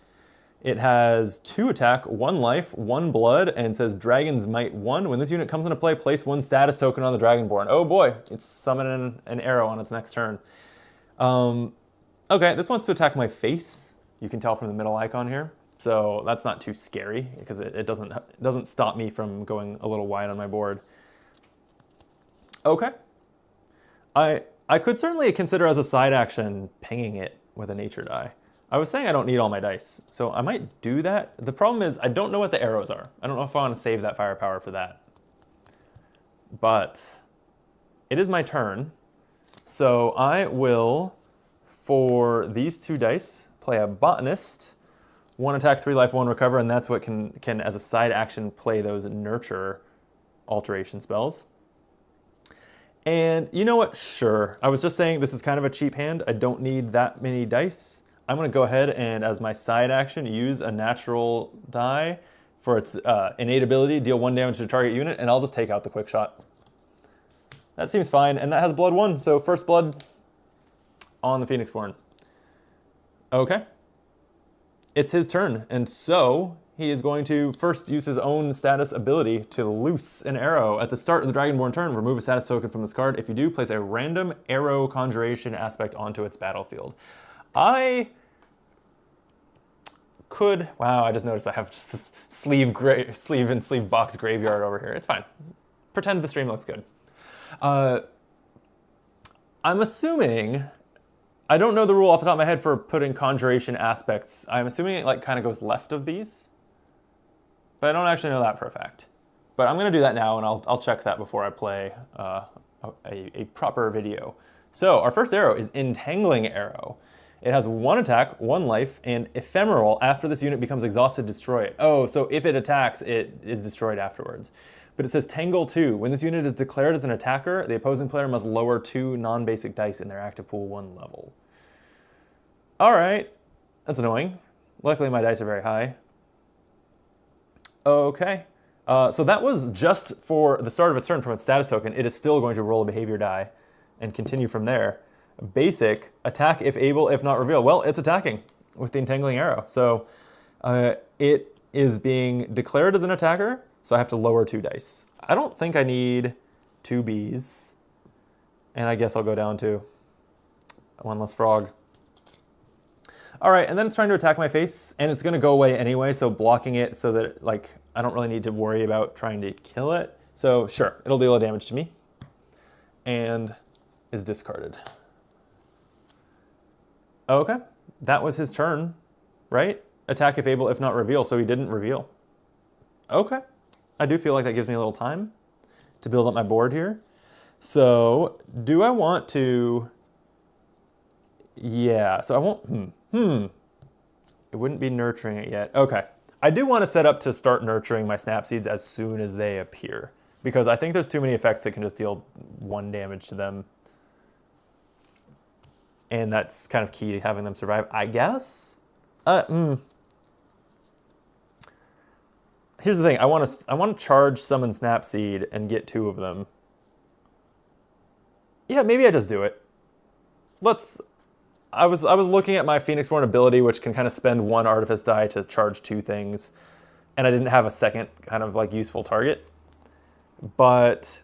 It has 2 attack, 1 life, 1 blood, and says Dragon's Might 1. When this unit comes into play, place 1 status token on the Dragonborn. Oh boy, it's summoning an arrow on its next turn. Okay, this wants to attack my face. You can tell from the middle icon here. So that's not too scary because it doesn't stop me from going a little wide on my board. Okay. I could certainly consider as a side action pinging it with a nature die. I was saying I don't need all my dice, so I might do that. The problem is I don't know what the arrows are. I don't know if I want to save that firepower for that. But it is my turn. So I will, for these 2 dice, play a botanist. 1 attack, 3 life, 1 recover, and that's what can as a side action play those nurture alteration spells. And you know what? Sure. I was just saying this is kind of a cheap hand. I don't need that many dice. I'm going to go ahead and as my side action use a natural die for its innate ability, deal 1 damage to target unit, and I'll just take out the Quick Shot. That seems fine, and that has blood 1, so first blood on the Phoenixborn. Okay. It's his turn, and so he is going to first use his own status ability to loose an arrow. At the start of the Dragonborn turn, remove a status token from this card. If you do, place a random arrow conjuration aspect onto its battlefield. I could, wow, I just noticed I have just this sleeve and sleeve box graveyard over here. It's fine. Pretend the stream looks good. I'm assuming I don't know the rule off the top of my head for putting conjuration aspects. I'm assuming it like kind of goes left of these, but I don't actually know that for a fact. But I'm gonna do that now, and I'll check that before I play a proper video. So our first arrow is Entangling Arrow. It has 1 attack, 1 life, and ephemeral. After this unit becomes exhausted, destroy it. Oh, so if it attacks, it is destroyed afterwards. But it says Tangle 2. When this unit is declared as an attacker, the opposing player must lower 2 non-basic dice in their active pool 1 level. All right, that's annoying. Luckily, my dice are very high. Okay, so that was just for the start of its turn from its status token. It is still going to roll a behavior die and continue from there. Basic, attack if able, if not reveal. Well, it's attacking with the Entangling Arrow. So it is being declared as an attacker, so I have to lower 2 dice. I don't think I need 2 bees, and I guess I'll go down to 1 less frog. All right, and then it's trying to attack my face, and it's gonna go away anyway, so blocking it so that like I don't really need to worry about trying to kill it. So sure, it'll deal a damage to me, and is discarded. Okay, that was his turn, right? Attack if able, if not reveal, so he didn't reveal. Okay, I do feel like that gives me a little time to build up my board here. So do I want to, yeah, so I won't, it wouldn't be nurturing it yet. Okay, I do want to set up to start nurturing my snap seeds as soon as they appear, because I think there's too many effects that can just deal 1 damage to them. And that's kind of key to having them survive, I guess. Here's the thing. I want to charge summon Snapseed and get 2 of them. Yeah, maybe I just do it. I was looking at my Phoenixborn ability, which can kind of spend 1 Artifice die to charge 2 things, and I didn't have a second kind of like useful target. But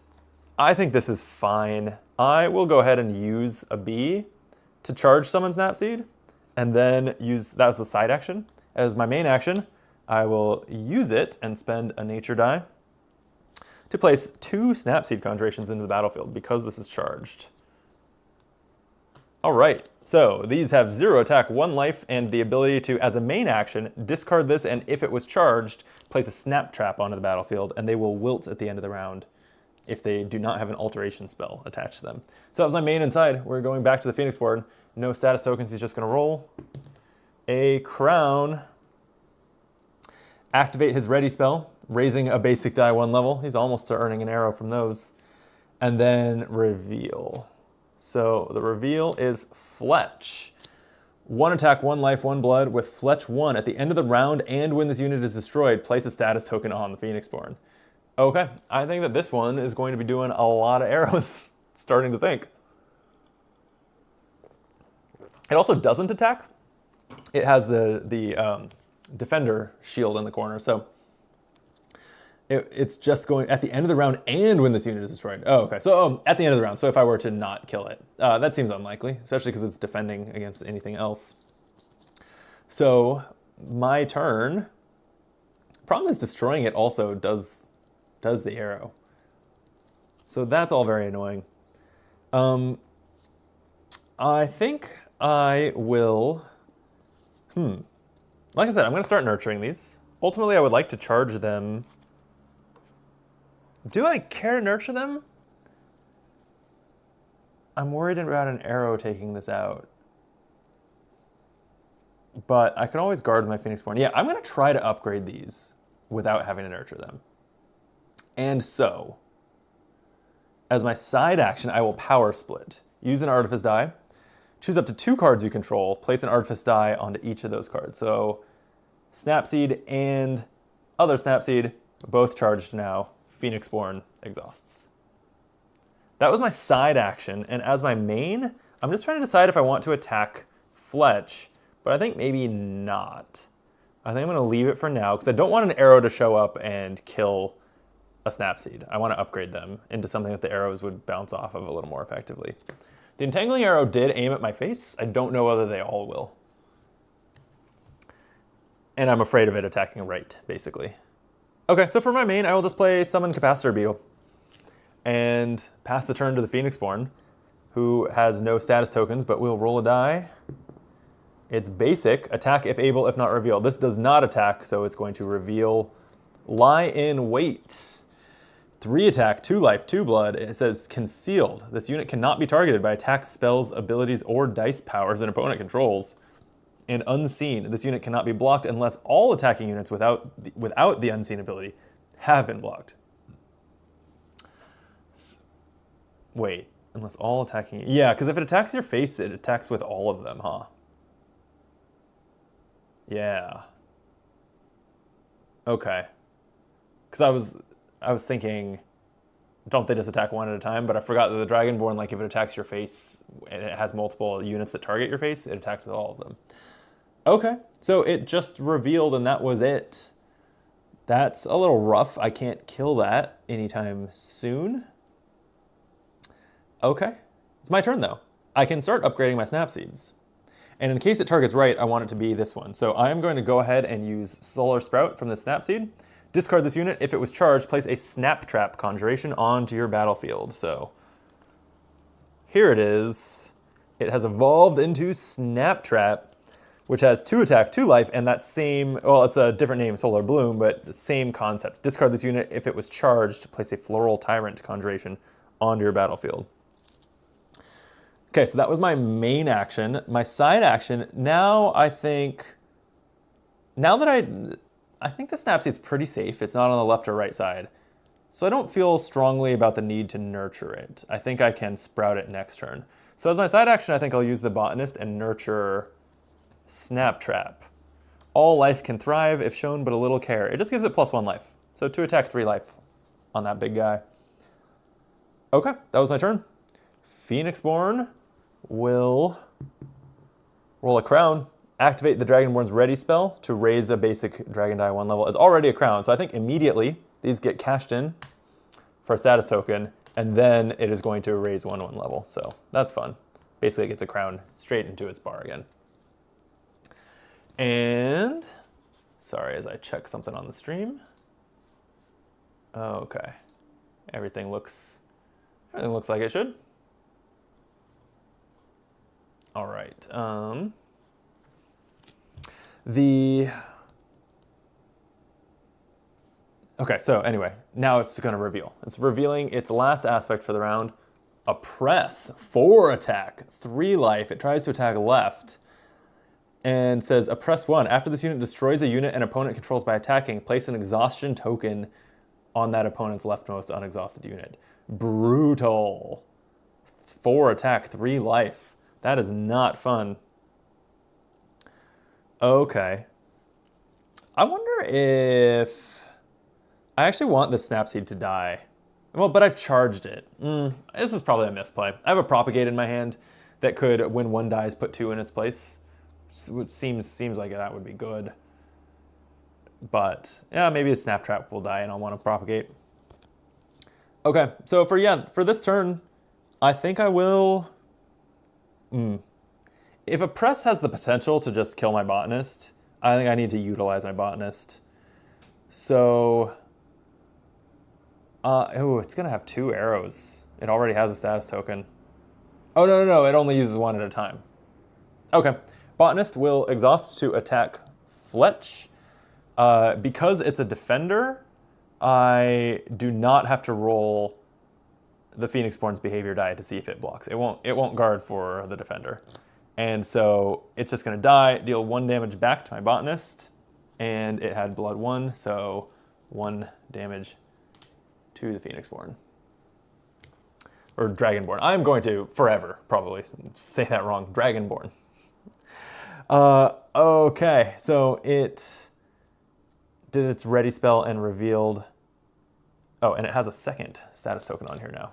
I think this is fine. I will go ahead and use a bee to charge summon Snapseed, and then use that as a side action. As my main action, I will use it and spend a nature die to place 2 Snapseed conjurations into the battlefield because this is charged. All right, so these have 0 attack, 1 life, and the ability to, as a main action, discard this, and if it was charged, place a snap trap onto the battlefield, and they will wilt at the end of the round if they do not have an alteration spell attached to them. So that was my main inside. We're going back to the Phoenix board. No status tokens, he's just gonna roll a crown. Activate his ready spell, raising a basic die 1 level. He's almost to earning an arrow from those. And then reveal. So the reveal is Fletch. 1 attack, 1 life, 1 blood with Fletch 1. At the end of the round and when this unit is destroyed, place a status token on the Phoenixborn. Okay, I think that this one is going to be doing a lot of arrows, starting to think. It also doesn't attack. It has the defender shield in the corner, so it's just going at the end of the round and when this unit is destroyed. Oh, okay, so at the end of the round, so if I were to not kill it. That seems unlikely, especially because it's defending against anything else. So my turn. Problem is destroying it also does the arrow. So that's all very annoying. I think I will, like I said, I'm gonna start nurturing these. Ultimately, I would like to charge them. Do I care to nurture them? I'm worried about an arrow taking this out. But I can always guard my Phoenixborn. Yeah, I'm gonna try to upgrade these without having to nurture them. And so, as my side action, I will power split. Use an Artifice die. Choose up to 2 cards you control. Place an Artifice die onto each of those cards. So, Snapseed and other Snapseed, both charged now. Phoenixborn exhausts. That was my side action, and as my main, I'm just trying to decide if I want to attack Fletch, but I think maybe not. I think I'm gonna leave it for now, because I don't want an arrow to show up and kill a Snapseed. I want to upgrade them into something that the arrows would bounce off of a little more effectively. The Entangling Arrow did aim at my face. I don't know whether they all will. And I'm afraid of it attacking right, basically. Okay, so for my main, I will just play Summon Capacitor Beetle and pass the turn to the Phoenixborn, who has no status tokens, but we'll roll a die. It's basic, attack if able, if not reveal. This does not attack, so it's going to reveal. Lie in wait. 3 attack, 2 life, 2 blood. It says concealed. This unit cannot be targeted by attacks, spells, abilities, or dice powers an opponent controls. And unseen. This unit cannot be blocked unless all attacking units without the unseen ability have been blocked. Wait, unless all attacking... Yeah, because if it attacks your face, it attacks with all of them, huh? Yeah. Okay. Because I was thinking, don't they just attack one at a time? But I forgot that the Dragonborn, like if it attacks your face and it has multiple units that target your face, it attacks with all of them. Okay, so it just revealed and that was it. That's a little rough. I can't kill that anytime soon. Okay, it's my turn though. I can start upgrading my snap seeds. And in case it targets right, I want it to be this one. So I am going to go ahead and use Solar Sprout from the snap seed. Discard this unit. If it was charged, place a Snap Trap conjuration onto your battlefield. So here it is. It has evolved into Snap Trap, which has 2 attack, 2 life, and that same, well, it's a different name, Solar Bloom, but the same concept. Discard this unit. If it was charged, place a Floral Tyrant conjuration onto your battlefield. Okay, so that was my main action. My side action, now I think I think the snap seed's pretty safe. It's not on the left or right side. So I don't feel strongly about the need to nurture it. I think I can sprout it next turn. So as my side action, I think I'll use the Botanist and nurture Snap Trap. All life can thrive if shown but a little care. It just gives it +1 life. So 2 attack, 3 life on that big guy. Okay, that was my turn. Phoenixborn will roll a crown. Activate the Dragonborn's Ready spell to raise a basic Dragon die 1 level. It's already a crown, so I think immediately these get cashed in for a status token, and then it is going to raise 1 level. So that's fun. Basically, it gets a crown straight into its bar again. And sorry, as I check something on the stream. Okay, everything looks like it should. All right. Okay, so anyway, now it's going to reveal. It's revealing its last aspect for the round. Oppress, 4 attack, 3 life. It tries to attack left and says Oppress 1. After this unit destroys a unit an opponent controls by attacking, place an exhaustion token on that opponent's leftmost unexhausted unit. Brutal. 4 attack, 3 life. That is not fun. Okay. I wonder if I actually want the Snapseed to die. Well, but I've charged it. This is probably a misplay. I have a Propagate in my hand that could, when 1 dies, put 2 in its place. Which seems like that would be good. But yeah, maybe a Snap Trap will die and I'll want to Propagate. Okay, so for this turn, I think I will. If Oppress has the potential to just kill my Botanist, I think I need to utilize my Botanist. So, it's gonna have 2 arrows. It already has a status token. Oh, no, it only uses 1 at a time. Okay, Botanist will exhaust to attack Fletch. Because it's a defender, I do not have to roll the Phoenixborn's behavior die to see if it blocks. It won't guard for the defender. And so it's just gonna die, deal 1 damage back to my Botanist, and it had blood 1, so 1 damage to the Phoenixborn. Or Dragonborn. I'm going to forever probably say that wrong. Dragonborn. Okay, so it did its ready spell and revealed. Oh, and it has a second status token on here now.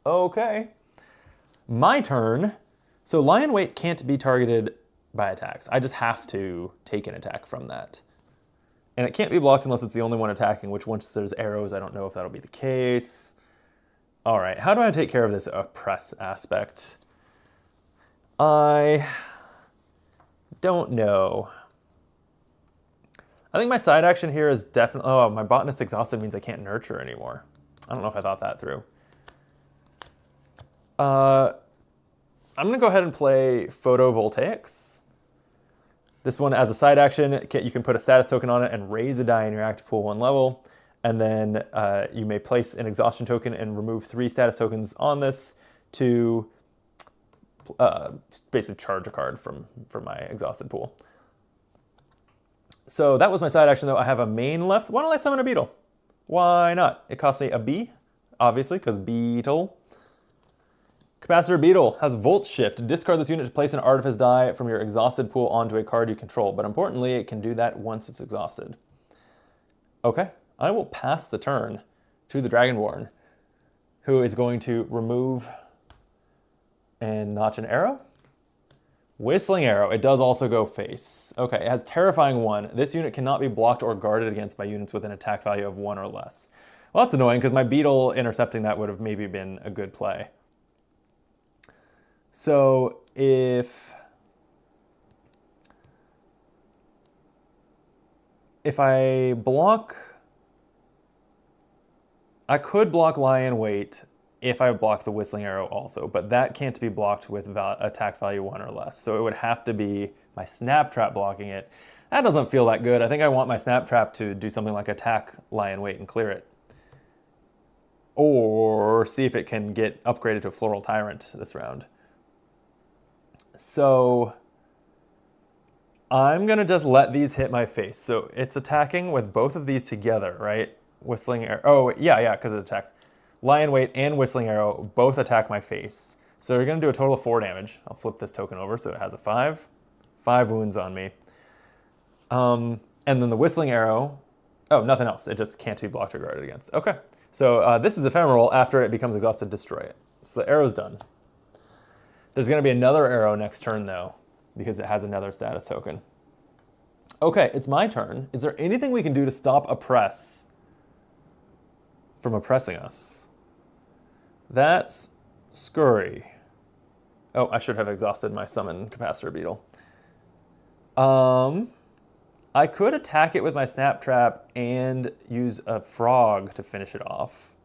Okay. My turn. So Lie in Wait can't be targeted by attacks. I just have to take an attack from that. And it can't be blocked unless it's the only one attacking, which once there's arrows, I don't know if that'll be the case. All right, how do I take care of this oppress aspect? I don't know. I think my side action here is definitely, oh, my Botanist exhausted means I can't nurture anymore. I don't know if I thought that through. I'm gonna go ahead and play photovoltaics. This one, as a side action, you can put a status token on it and raise a die in your active pool 1 level. And then you may place an exhaustion token and remove 3 status tokens on this to basically charge a card from my exhausted pool. So that was my side action, though. I have a main left. Why don't I summon a beetle? Why not? It cost me a B, obviously, because beetle. Capacitor Beetle has Volt Shift. Discard this unit to place an Artifice die from your exhausted pool onto a card you control, but importantly, it can do that once it's exhausted. Okay, I will pass the turn to the Dragonborn, who is going to remove and notch an arrow. Whistling Arrow, it does also go face. Okay, it has Terrifying 1. This unit cannot be blocked or guarded against by units with an attack value of 1 or less. Well, that's annoying, because my Beetle intercepting that would have maybe been a good play. So if I block, I could block Lie in Wait if I block the Whistling Arrow also, but that can't be blocked with attack value 1 or less. So it would have to be my Snap Trap blocking it. That doesn't feel that good. I think I want my Snap Trap to do something like attack, Lie in Wait, and clear it. Or see if it can get upgraded to a Floral Tyrant this round. So I'm gonna just let these hit my face. So it's attacking with both of these together, right? Whistling Arrow, oh yeah, because it attacks. Lie in Wait and Whistling Arrow both attack my face. So they're gonna do a total of 4 damage. I'll flip this token over so it has a 5. 5 wounds on me. And then the Whistling Arrow, oh, nothing else. It just can't be blocked or guarded against. Okay, so this is ephemeral. After it becomes exhausted, destroy it. So the arrow's done. There's going to be another arrow next turn, though, because it has another status token. Okay, it's my turn. Is there anything we can do to stop Oppress from oppressing us? That's Scurry. Oh, I should have exhausted my summon Capacitor Beetle. I could attack it with my Snap Trap and use a frog to finish it off.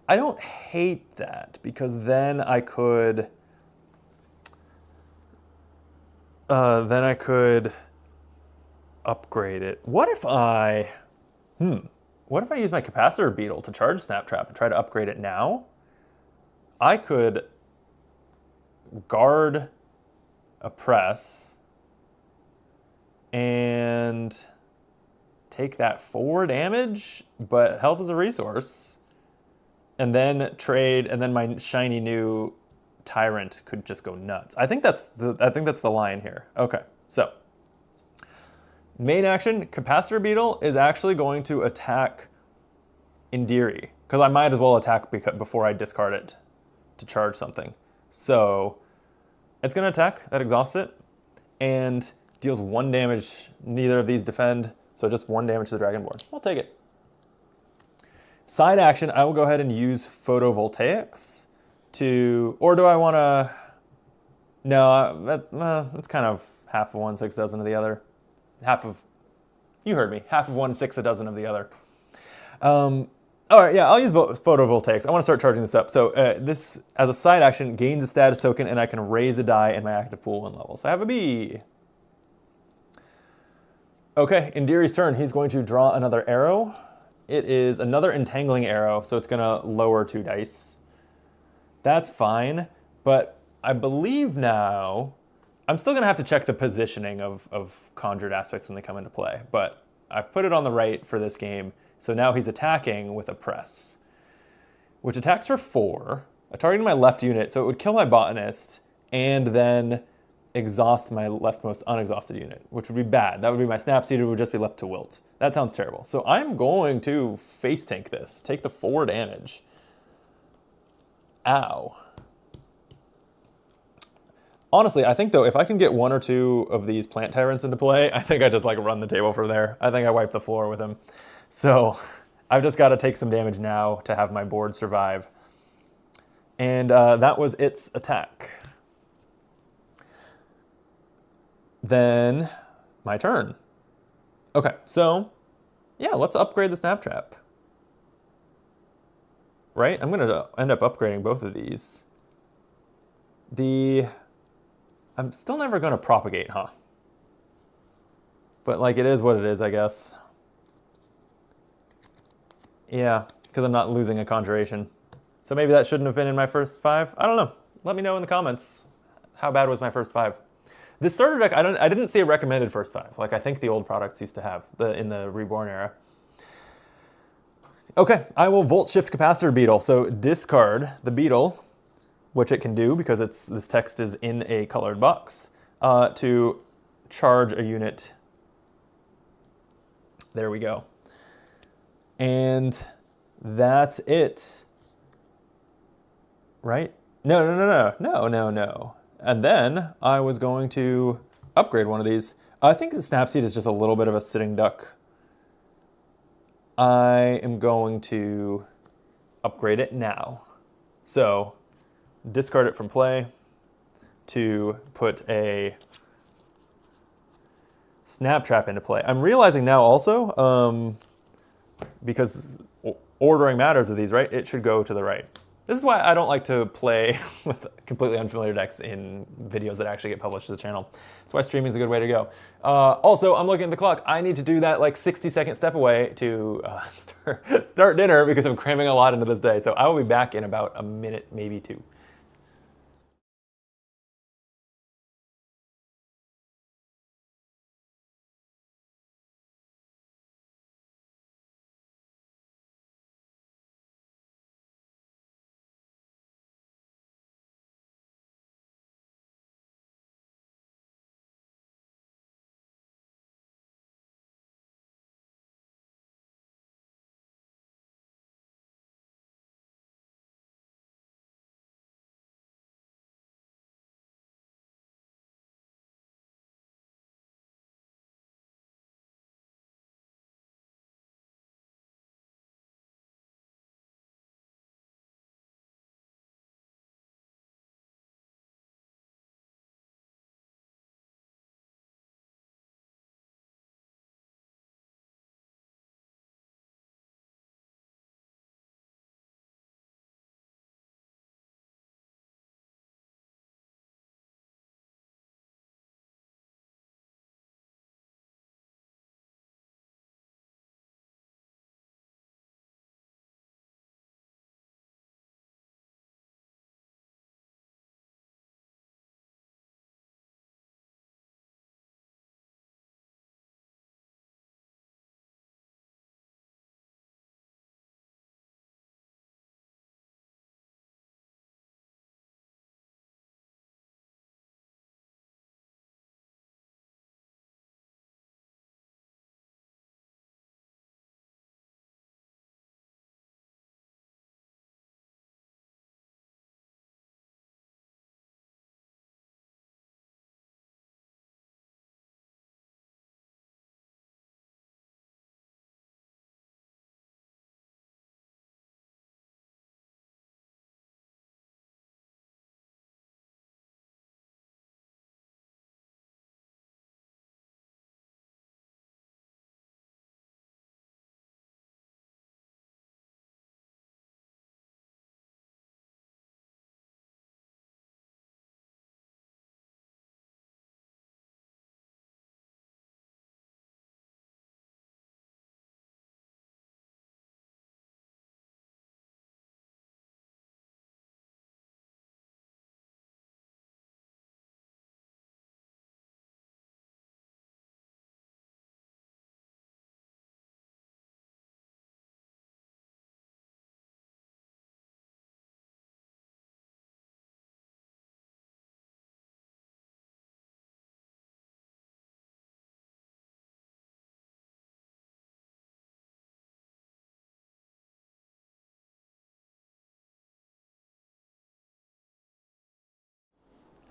I don't hate that, because then I could upgrade it. What if I use my Capacitor Beetle to charge Snap Trap and try to upgrade it now? I could guard Oppress and take that 4 damage, but health is a resource. And then trade, and then my shiny new Tyrant could just go nuts. I think that's the line here. Okay, so main action, Capacitor Beetle is actually going to attack Indiri, because I might as well attack before I discard it to charge something. So it's going to attack, that exhausts it, and deals 1 damage. Neither of these defend, so just 1 damage to the Dragonborn. I'll take it. Side action, I will go ahead and use Photovoltaics to, or do I want to, no, it's kind of half of one, 6 dozen of the other. Half of, you heard me, half of one, 6 a dozen of the other. All right, yeah, I'll use Photovoltaics. I want to start charging this up. So this, as a side action, gains a status token, and I can raise a die in my active pool 1 level. So I have a B. Okay, Indiri's turn. He's going to draw another arrow. It is another entangling arrow, so it's going to lower 2 dice. That's fine, but I believe now, I'm still going to have to check the positioning of conjured aspects when they come into play, but I've put it on the right for this game, so now he's attacking with Oppress, which attacks for 4, targeting my left unit, so it would kill my Botanist, and then exhaust my leftmost unexhausted unit, which would be bad. That would be my Snapseed, it would just be left to wilt. That sounds terrible. So I'm going to face tank this, take the 4 damage. Ow. Honestly, I think though, if I can get 1 or 2 of these Plant Tyrants into play, I think I just like run the table from there. I think I wipe the floor with him. So I've just got to take some damage now to have my board survive. And that was its attack. Then my turn. Okay, so yeah, let's upgrade the Snap Trap. Right? I'm going to end up upgrading both of these. I'm still never going to propagate, huh? But like, it is what it is, I guess. Yeah, because I'm not losing a conjuration. So maybe that shouldn't have been in my first 5. I don't know. Let me know in the comments. How bad was my first 5? This starter deck, I didn't see a recommended first 5, like I think the old products used to have in the Reborn era. Okay, I will Volt Shift Capacitor Beetle. So discard the Beetle, which it can do because this text is in a colored box, to charge a unit. There we go. And that's it. Right? No. And then I was going to upgrade one of these. I think the Snapseed is just a little bit of a sitting duck. I am going to upgrade it now. So discard it from play to put a Snap Trap into play. I'm realizing now also, because ordering matters of these, right? It should go to the right. This is why I don't like to play with completely unfamiliar decks in videos that actually get published to the channel. That's why streaming is a good way to go. Also, I'm looking at the clock. I need to do that like 60-second step away to start dinner because I'm cramming a lot into this day. So I will be back in about a minute, maybe 2.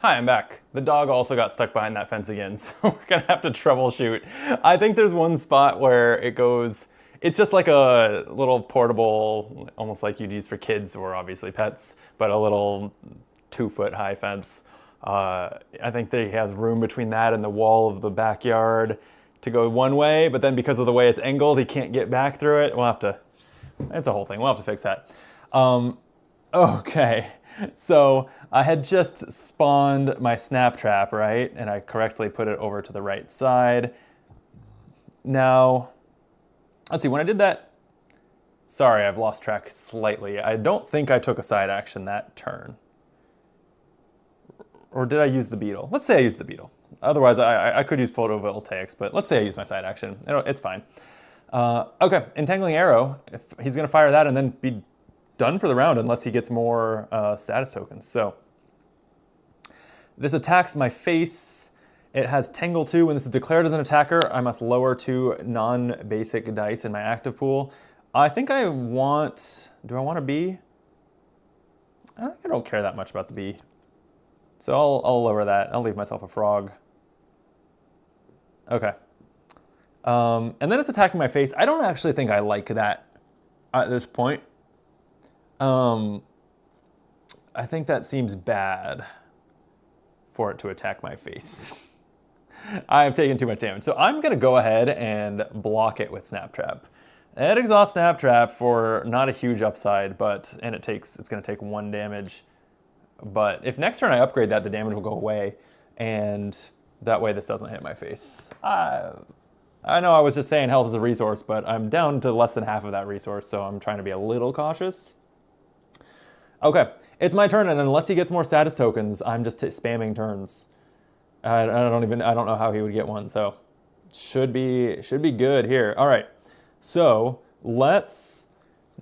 Hi, I'm back. The dog also got stuck behind that fence again, so we're gonna have to troubleshoot. I think there's one spot where it goes, it's just like a little portable, almost like you'd use for kids or obviously pets, but a little 2-foot high fence. I think that he has room between that and the wall of the backyard to go one way, but then because of the way it's angled, he can't get back through it. We'll have to, it's a whole thing, we'll have to fix that. Okay. So I had just spawned my snap trap, right? And I correctly put it over to the right side. Now, let's see, when I did that, sorry, I've lost track slightly. I don't think I took a side action that turn. Or did I use the beetle? Let's say I used the beetle. Otherwise, I could use photovoltaics, but let's say I use my side action. It's fine. Okay, Entangling Arrow. If he's going to fire that and then be done for the round unless he gets more status tokens. So this attacks my face. It has Tangle 2. When this is declared as an attacker, I must lower 2 non-basic dice in my active pool. I think I want... Do I want a bee? I don't care that much about the bee. So I'll lower that. I'll leave myself a frog. Okay. And then it's attacking my face. I don't actually think I like that at this point. I think that seems bad for it to attack my face. I've taken too much damage. So I'm going to go ahead and block it with Snap Trap. It exhausts Snap Trap for not a huge upside, and it's going to take 1 damage. But if next turn I upgrade that, the damage will go away, and that way this doesn't hit my face. I know I was just saying health is a resource, but I'm down to less than half of that resource, so I'm trying to be a little cautious. Okay, it's my turn, and unless he gets more status tokens, I'm just spamming turns. I don't know how he would get one, so should be good here. All right, so let's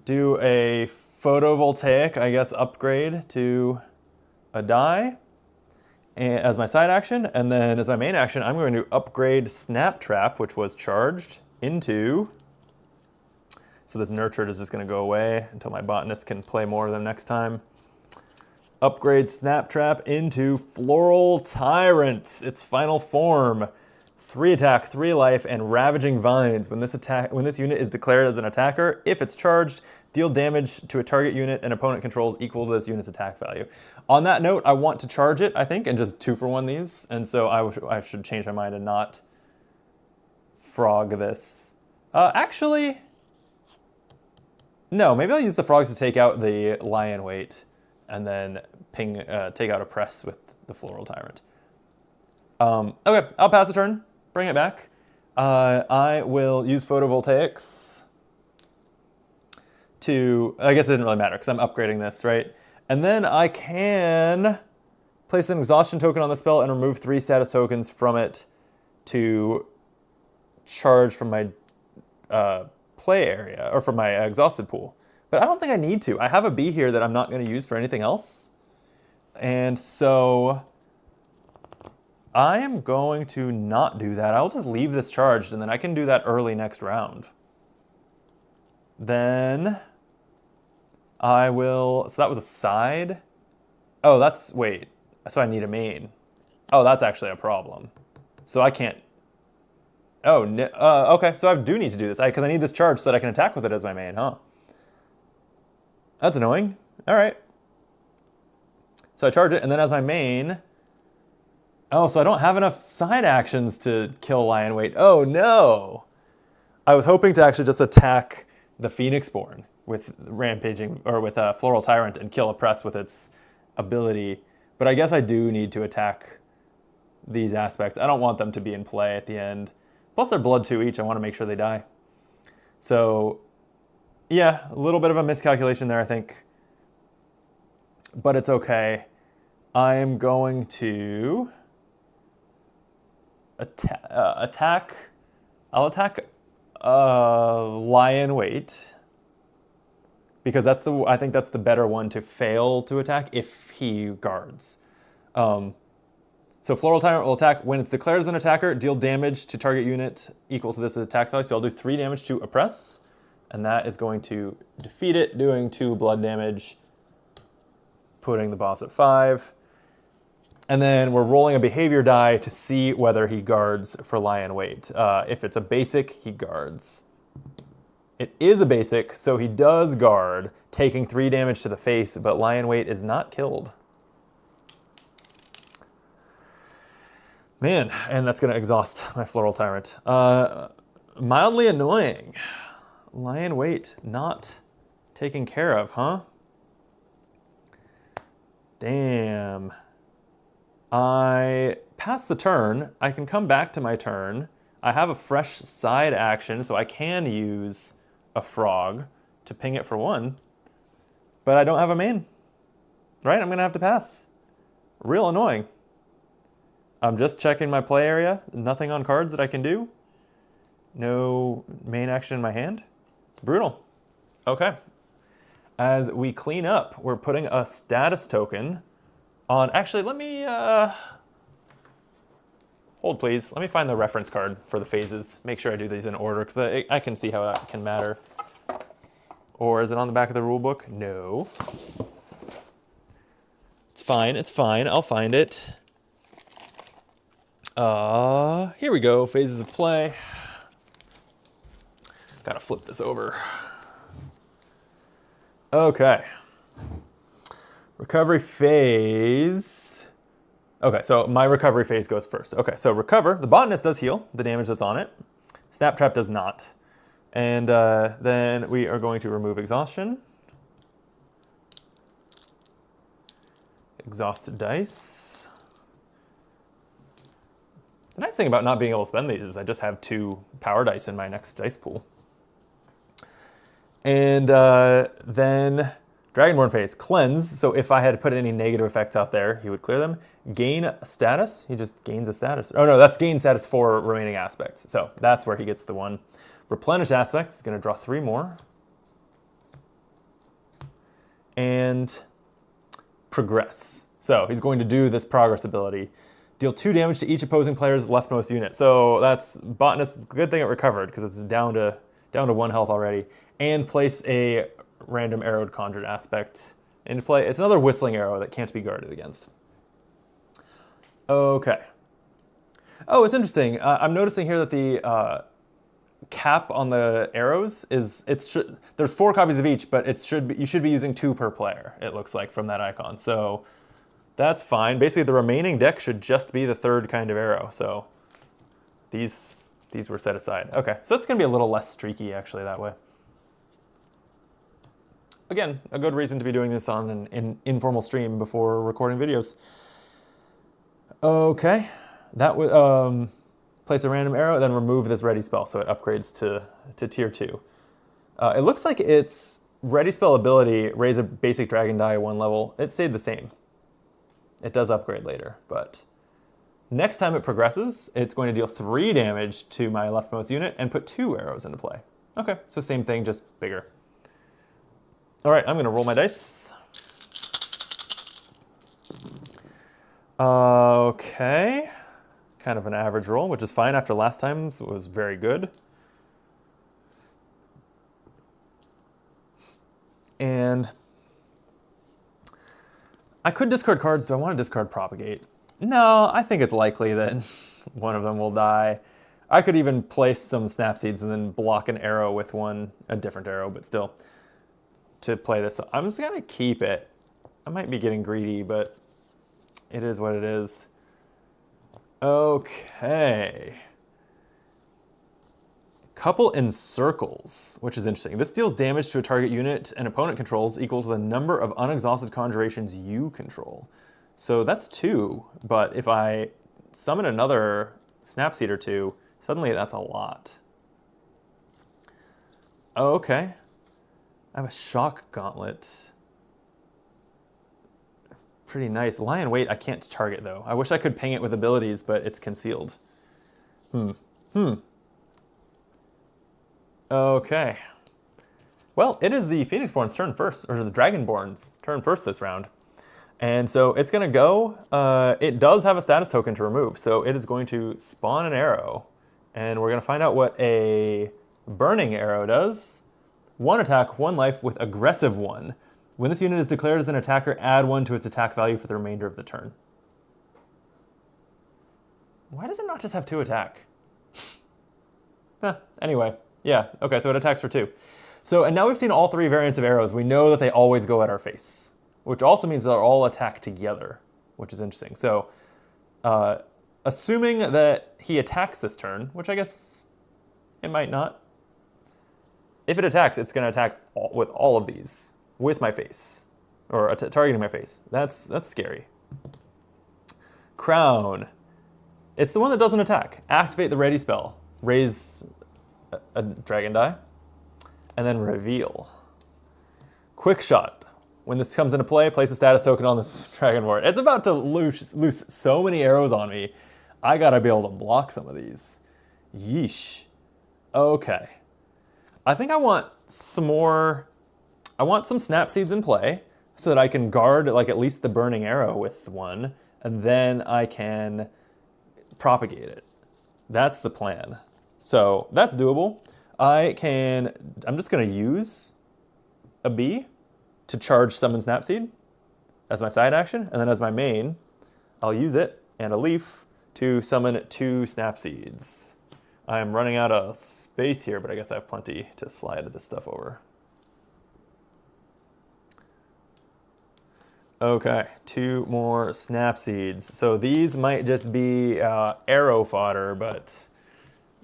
do a photovoltaic, I guess, upgrade to a die as my side action, and then as my main action, I'm going to upgrade Snap Trap, which was charged, into... So this Nurtured is just going to go away until my botanist can play more of them next time. Upgrade Snap Trap into Floral Tyrant, its final form. 3 attack, 3 life, and Ravaging Vines. When this unit is declared as an attacker, if it's charged, deal damage to a target unit an opponent controls equal to this unit's attack value. On that note, I want to charge it, I think, and just 2-for-1 these, and so I should change my mind and not frog this. Actually, no, maybe I'll use the frogs to take out the lion weight, and then take out a press with the Floral Tyrant. Okay, I'll pass the turn. Bring it back. I will use photovoltaics to... I guess it didn't really matter because I'm upgrading this, right? And then I can place an exhaustion token on the spell and remove 3 status tokens from it to charge from my play area, or from my exhausted pool. But I don't think I need to. I have a bee here that I'm not going to use for anything else. And so I am going to not do that. I'll just leave this charged, and then I can do that early next round. Then I will... So that was a side? Oh, that's... Wait. So I need a main. Oh, that's actually a problem. So I can't... Oh, okay. So I do need to do this, because I need this charge so that I can attack with it as my main, huh? That's annoying. All right. So I charge it, and then as my main... Oh, so I don't have enough side actions to kill Lion Weight. Oh, no. I was hoping to actually just attack the Phoenixborn with Rampaging, or with Floral Tyrant, and kill a press with its ability. But I guess I do need to attack these aspects. I don't want them to be in play at the end. Plus they're blood 2 each. I want to make sure they die. So, yeah, a little bit of a miscalculation there, I think. But it's okay. I am going to... attack. I'll attack Lion Weight, because I think that's the better one to fail to attack if he guards. So Floral Tyrant will attack when it's declared as an attacker, deal damage to target unit equal to this attack value. So I'll do 3 damage to Oppress, and that is going to defeat it, doing 2 blood damage, putting the boss at 5. And then we're rolling a behavior die to see whether he guards for Lion Weight. If it's a basic, he guards. It is a basic, so he does guard, taking 3 damage to the face, but Lion Weight is not killed. Man, and that's going to exhaust my Floral Tyrant. Mildly annoying. Lion Weight not taken care of, huh? Damn. I pass the turn. I can come back to my turn. I have a fresh side action, so I can use a frog to ping it for 1. But I don't have a main. Right? I'm going to have to pass. Real annoying. I'm just checking my play area. Nothing on cards that I can do. No main action in my hand. Brutal. Okay. As we clean up, we're putting a status token on... Actually, let me... Hold, please. Let me find the reference card for the phases. Make sure I do these in order, because I can see how that can matter. Or is it on the back of the rule book? No. It's fine. It's fine. I'll find it. Here we go. Phases of play. Gotta flip this over. Okay. Recovery phase. Okay, so my recovery phase goes first. Okay, so recover. The botanist does heal the damage that's on it. Snap trap does not. And then we are going to remove exhaustion. Exhausted dice. The nice thing about not being able to spend these is I just have 2 power dice in my next dice pool. And then Dragonborn phase, cleanse. So if I had put any negative effects out there, he would clear them. Gain status, he just gains a status. Oh no, that's gain status for remaining aspects. So that's where he gets the 1. Replenish aspects, he's gonna draw 3 more. And progress. So he's going to do this progress ability. Deal 2 damage to each opposing player's leftmost unit. So that's botanist, good thing it recovered because it's down to 1 health already. And place a random arrowed conjured aspect into play. It's another whistling arrow that can't be guarded against. Okay. Oh, it's interesting. I'm noticing here that the cap on the arrows is there's 4 copies of each, but you should be using 2 per player. It looks like from that icon. So that's fine. Basically, the remaining deck should just be the 3rd kind of arrow. So these were set aside. Okay, so it's gonna be a little less streaky actually that way. Again, a good reason to be doing this on an informal stream before recording videos. Okay, that would place a random arrow, then remove this ready spell so it upgrades to tier 2. It looks like its ready spell ability, raise a basic dragon die 1 level, it stayed the same. It does upgrade later, but next time it progresses, it's going to deal 3 damage to my leftmost unit and put 2 arrows into play. Okay, so same thing, just bigger. All right, I'm gonna roll my dice. Okay, kind of an average roll, which is fine after last time's was very good. And I could discard cards. Do I want to discard Propagate? No, I think it's likely that one of them will die. I could even place some Snap Seeds and then block an arrow with a different arrow, but still, to play this. I'm just gonna keep it. I might be getting greedy, but it is what it is. Okay. Couple in circles, which is interesting. This deals damage to a target unit an opponent controls equal to the number of unexhausted conjurations you control. So that's 2, but if I summon another Snapseed or 2, suddenly that's a lot. Okay. I have a Shock Gauntlet. Pretty nice. Lion Weight I can't target though. I wish I could ping it with abilities, but it's concealed. Okay. Well, it is the Phoenixborn's turn first, or the Dragonborn's turn first this round. And so it's gonna go, it does have a status token to remove, so it is going to spawn an arrow. And we're gonna find out what a burning arrow does. 1 attack, 1 life with aggressive 1. When this unit is declared as an attacker, add 1 to its attack value for the remainder of the turn. Why does it not just have 2 attack? Anyway, yeah, okay, so it attacks for 2. So, and now we've seen all 3 variants of arrows. We know that they always go at our face, which also means they'll all attack together, which is interesting. So, assuming that he attacks this turn, which I guess it might not. If it attacks, it's going to attack with all of these, with my face. or targeting my face. That's scary. Crown. It's the one that doesn't attack. Activate the ready spell. Raise a dragon die, and then reveal. Quick shot. When this comes into play, place a status token on the Dragonborn. It's about to loose so many arrows on me. I gotta be able to block some of these. Yeesh. Okay. I think I want some more. I want some snap seeds in play so that I can guard like at least the burning arrow with one, and then I can propagate it. That's the plan. So that's doable. I'm just gonna use a bee to charge summon Snapseed as my side action, and then as my main, I'll use it and a leaf to summon 2 Snapseeds. I'm running out of space here, but I guess I have plenty to slide this stuff over. Okay, 2 more Snapseeds. So these might just be arrow fodder, but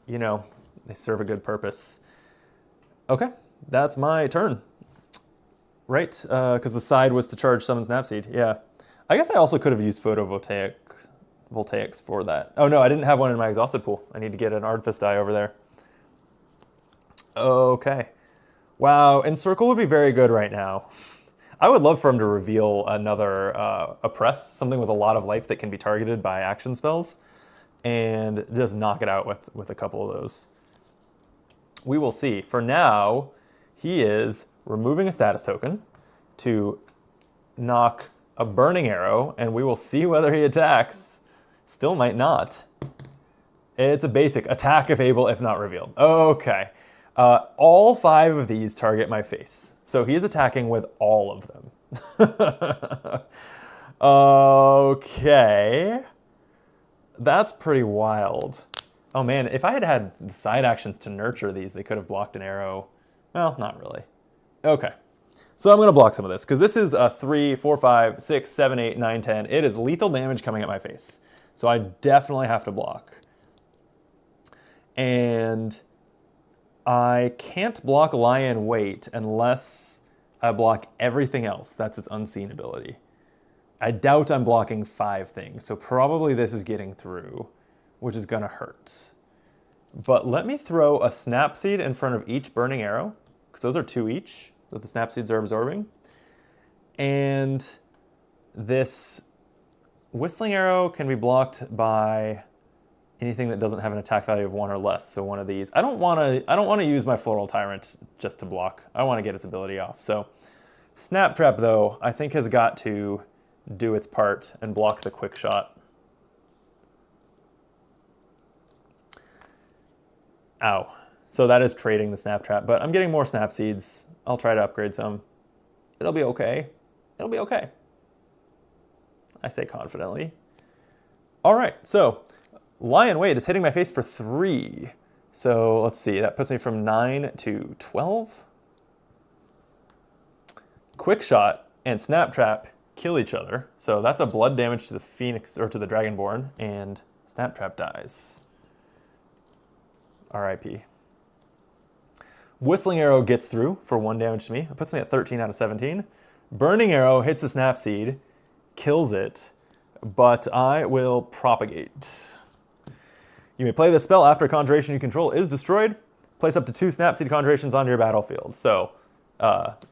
you know, they serve a good purpose. Okay, that's my turn. Right, because the side was to charge summon Snapseed, yeah. I guess I also could have used voltaics for that. Oh no, I didn't have one in my exhausted pool. I need to get an Artifice die over there. Okay. Wow, Encircle would be very good right now. I would love for him to reveal another Oppress, something with a lot of life that can be targeted by action spells, and just knock it out with a couple of those. We will see. For now, he is removing a status token to knock a burning arrow, and we will see whether he attacks. Still might not. It's a basic attack if able, if not revealed. Okay. All 5 of these target my face. So he is attacking with all of them. Okay. That's pretty wild. Oh man, if I had had the side actions to nurture these, they could have blocked an arrow. Well, not really. Okay. So I'm going to block some of this, because this is a 3, 4, 5, 6, 7, 8, 9, 10. It is lethal damage coming at my face. So I definitely have to block. And I can't block Lie in Wait unless I block everything else. That's its unseen ability. I doubt I'm blocking 5 things, so probably this is getting through, which is gonna hurt. But let me throw a Snapseed in front of each burning arrow, because those are 2 each that the Snapseeds are absorbing. And this Whistling Arrow can be blocked by anything that doesn't have an attack value of 1 or less. So one of these. I don't want to use my Floral Tyrant just to block. I want to get its ability off. So Snap Trap, though, I think has got to do its part and block the quick shot. Ow. So that is trading the Snap Trap, but I'm getting more Snap Seeds. I'll try to upgrade some. It'll be okay. It'll be okay. I say confidently. All right, so Lie in Wait is hitting my face for 3. So let's see, that puts me from 9 to 12. Quick Shot and Snap Trap kill each other. So that's a blood damage to the Phoenix, or to the Dragonborn, and Snap Trap dies. RIP. Whistling Arrow gets through for 1 damage to me. It puts me at 13 out of 17. Burning Arrow hits a Snapseed, kills it, but I will propagate. You may play this spell after a conjuration you control is destroyed. Place up to 2 Snapseed conjurations onto your battlefield. So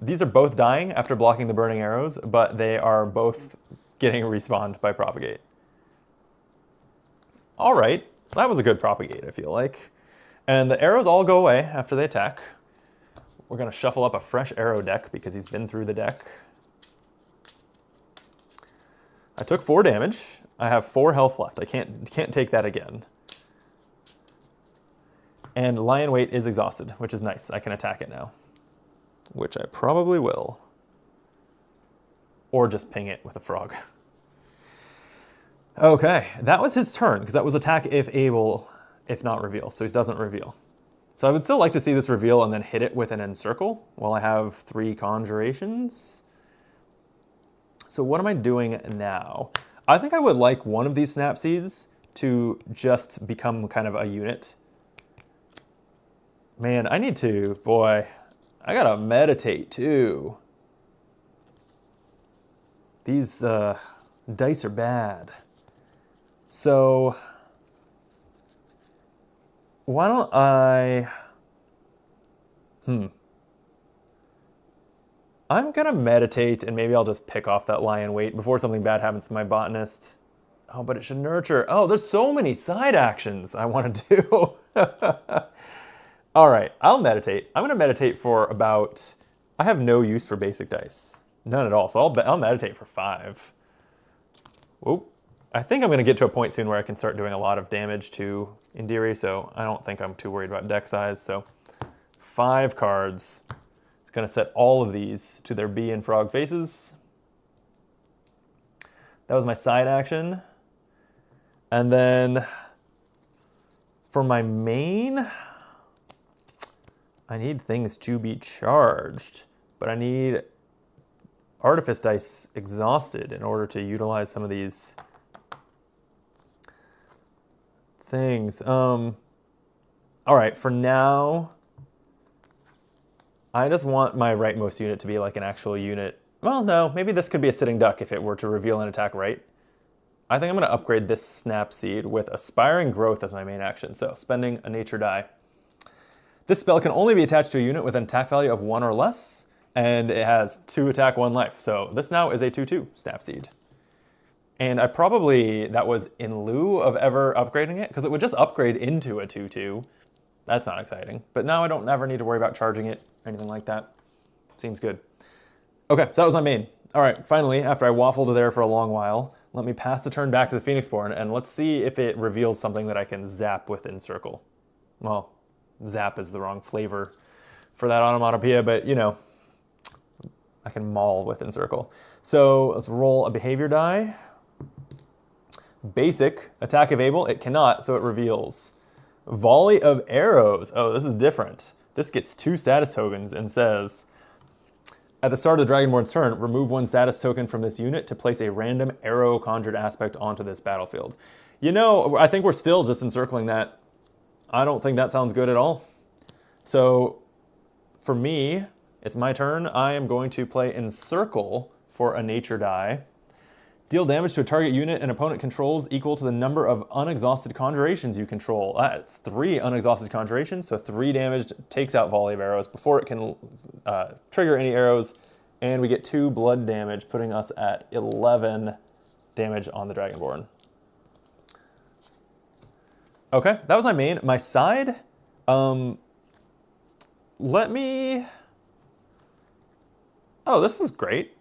these are both dying after blocking the burning arrows, but they are both getting respawned by propagate. All right, that was a good propagate, I feel like. And the arrows all go away after they attack. We're gonna shuffle up a fresh arrow deck because he's been through the deck. I took 4 damage. I have 4 health left. I can't take that again. And Lie in Wait is exhausted, which is nice. I can attack it now, which I probably will. Or just ping it with a frog. Okay, that was his turn, because that was attack if able, if not reveal, so he doesn't reveal. So I would still like to see this reveal and then hit it with an Encircle while I have 3 conjurations. So what am I doing now? I think I would like one of these Snapseeds to just become kind of a unit. Man, I need to, boy, I gotta meditate too. These dice are bad. So why don't I... I'm going to meditate, and maybe I'll just pick off that lie in wait before something bad happens to my botanist. Oh, but it should nurture. Oh, there's so many side actions I want to do. All right, I'll meditate. I'm going to meditate for about... I have no use for basic dice. None at all, so I'll meditate for 5. Whoop. I think I'm going to get to a point soon where I can start doing a lot of damage to Indiri, so I don't think I'm too worried about deck size. So 5 cards. It's going to set all of these to their bee and frog faces. That was my side action. And then for my main, I need things to be charged, but I need Artifice dice exhausted in order to utilize some of these things. All right, for now, I just want my rightmost unit to be like an actual unit. Well, no, maybe this could be a sitting duck if it were to reveal an attack right. I think I'm going to upgrade this Snapseed with Aspiring Growth as my main action, so spending a nature die. This spell can only be attached to a unit with an attack value of 1 or less, and it has 2 attack, 1 life. So this now is a 2/2 Snapseed. And I probably, that was in lieu of ever upgrading it, because it would just upgrade into a 2/2. That's not exciting. But now I don't ever need to worry about charging it or anything like that. Seems good. Okay, so that was my main. All right, finally, after I waffled there for a long while, let me pass the turn back to the Phoenixborn, and let's see if it reveals something that I can zap with Encircle. Well, zap is the wrong flavor for that onomatopoeia, but you know, I can maul with Encircle. So let's roll a behavior die. Basic, attack if able, it cannot, so it reveals. Volley of arrows. Oh, this is different. This gets 2 status tokens and says, at the start of the Dragonborn's turn, remove 1 status token from this unit to place a random arrow conjured aspect onto this battlefield. You know, I think we're still just encircling that. I don't think that sounds good at all. So for me, it's my turn. I am going to play Encircle for a nature die. Deal damage to a target unit an opponent controls equal to the number of unexhausted conjurations you control. It's 3 unexhausted conjurations, so 3 damage takes out Volley of Arrows before it can trigger any arrows, and we get 2 blood damage, putting us at 11 damage on the Dragonborn. Okay, that was my main. My side, let me... Oh, this is great.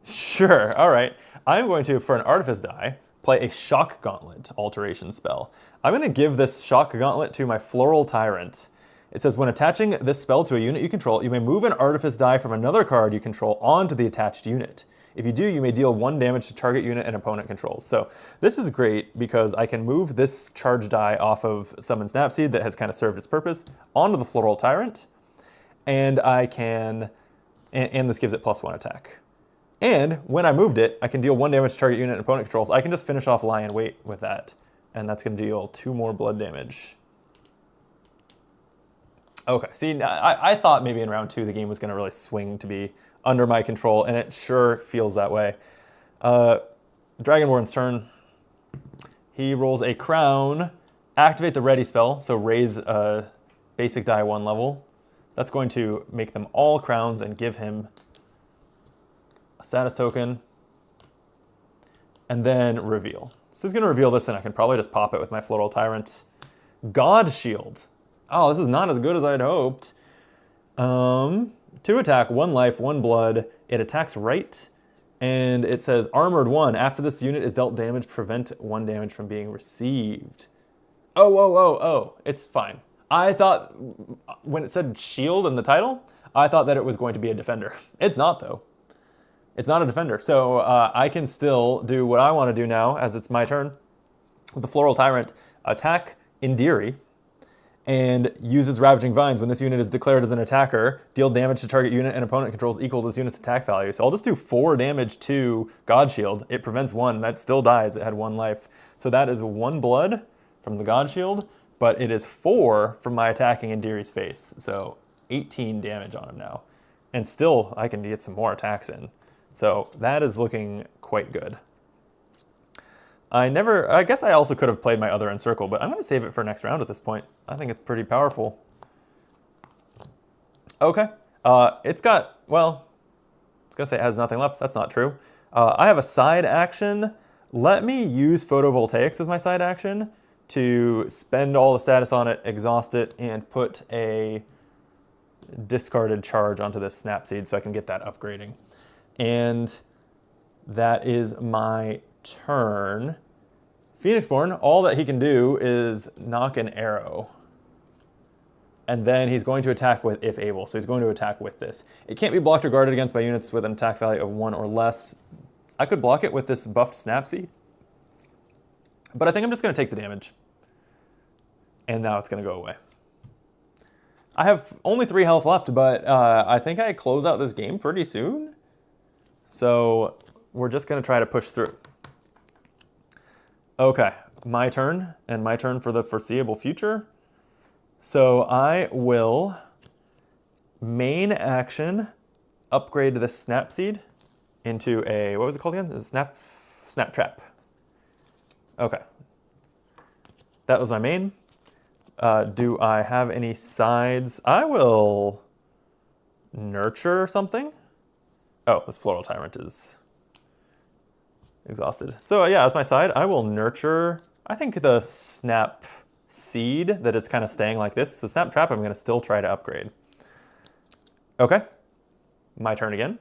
Sure, all right. I'm going to, for an Artifice die, play a Shock Gauntlet alteration spell. I'm going to give this Shock Gauntlet to my Floral Tyrant. It says, when attaching this spell to a unit you control, you may move an Artifice die from another card you control onto the attached unit. If you do, you may deal 1 damage to target unit an opponent controls. So this is great because I can move this charge die off of Summon Snapseed that has kind of served its purpose onto the Floral Tyrant, and I can, and this gives it +1 attack. And when I moved it, I can deal 1 damage to target unit and opponent controls. I can just finish off Lie in Wait with that, and that's going to deal 2 more blood damage. Okay, see, I thought maybe in round 2 the game was going to really swing to be under my control, and it sure feels that way. Dragonborn's turn. He rolls a Crown, activate the Ready spell, so raise a basic die 1 level. That's going to make them all crowns and give him a status token, and then reveal. So he's going to reveal this, and I can probably just pop it with my Floral Tyrant. God Shield. Oh, this is not as good as I'd hoped. 2 attack, 1 life, 1 blood. It attacks right, and it says Armored 1. After this unit is dealt damage, prevent 1 damage from being received. Oh, it's fine. I thought, when it said shield in the title, I thought that it was going to be a defender. It's not, though. It's not a defender, so I can still do what I want to do now, as it's my turn. With the Floral Tyrant, attack Indiri, and uses Ravaging Vines. When this unit is declared as an attacker, deal damage to target unit and opponent controls equal to this unit's attack value. So I'll just do 4 damage to God Shield. It prevents 1, that still dies, it had 1 life. So that is 1 blood from the God Shield, but it is 4 from my attacking Indiri's face. So 18 damage on him now. And still, I can get some more attacks in. So that is looking quite good. I guess I also could have played my other encircle, but I'm going to save it for next round at this point. I think it's pretty powerful. Okay. It's got, well, I was going to say it has nothing left. That's not true. I have a side action. Let me use photovoltaics as my side action to spend all the status on it, exhaust it, and put a discarded charge onto this Snapseed so I can get that upgrading. And that is my turn. Phoenixborn, all that he can do is knock an arrow. And then he's going to attack with, if able, so he's going to attack with this. It can't be blocked or guarded against by units with an attack value of 1 or less. I could block it with this buffed Snapseed, but I think I'm just going to take the damage. And now it's going to go away. I have only 3 health left, but I think I close out this game pretty soon. So we're just going to try to push through. Okay, my turn, and my turn for the foreseeable future. So I will main action upgrade the Snapseed into a, what was it called again? A snap trap. Okay. That was my main. Do I have any sides? I will nurture something. Oh, this Floral Tyrant is exhausted. So yeah, as my side, I will nurture, I think the Snap Seed that is kind of staying like this. The Snap Trap I'm going to still try to upgrade. Okay, my turn again.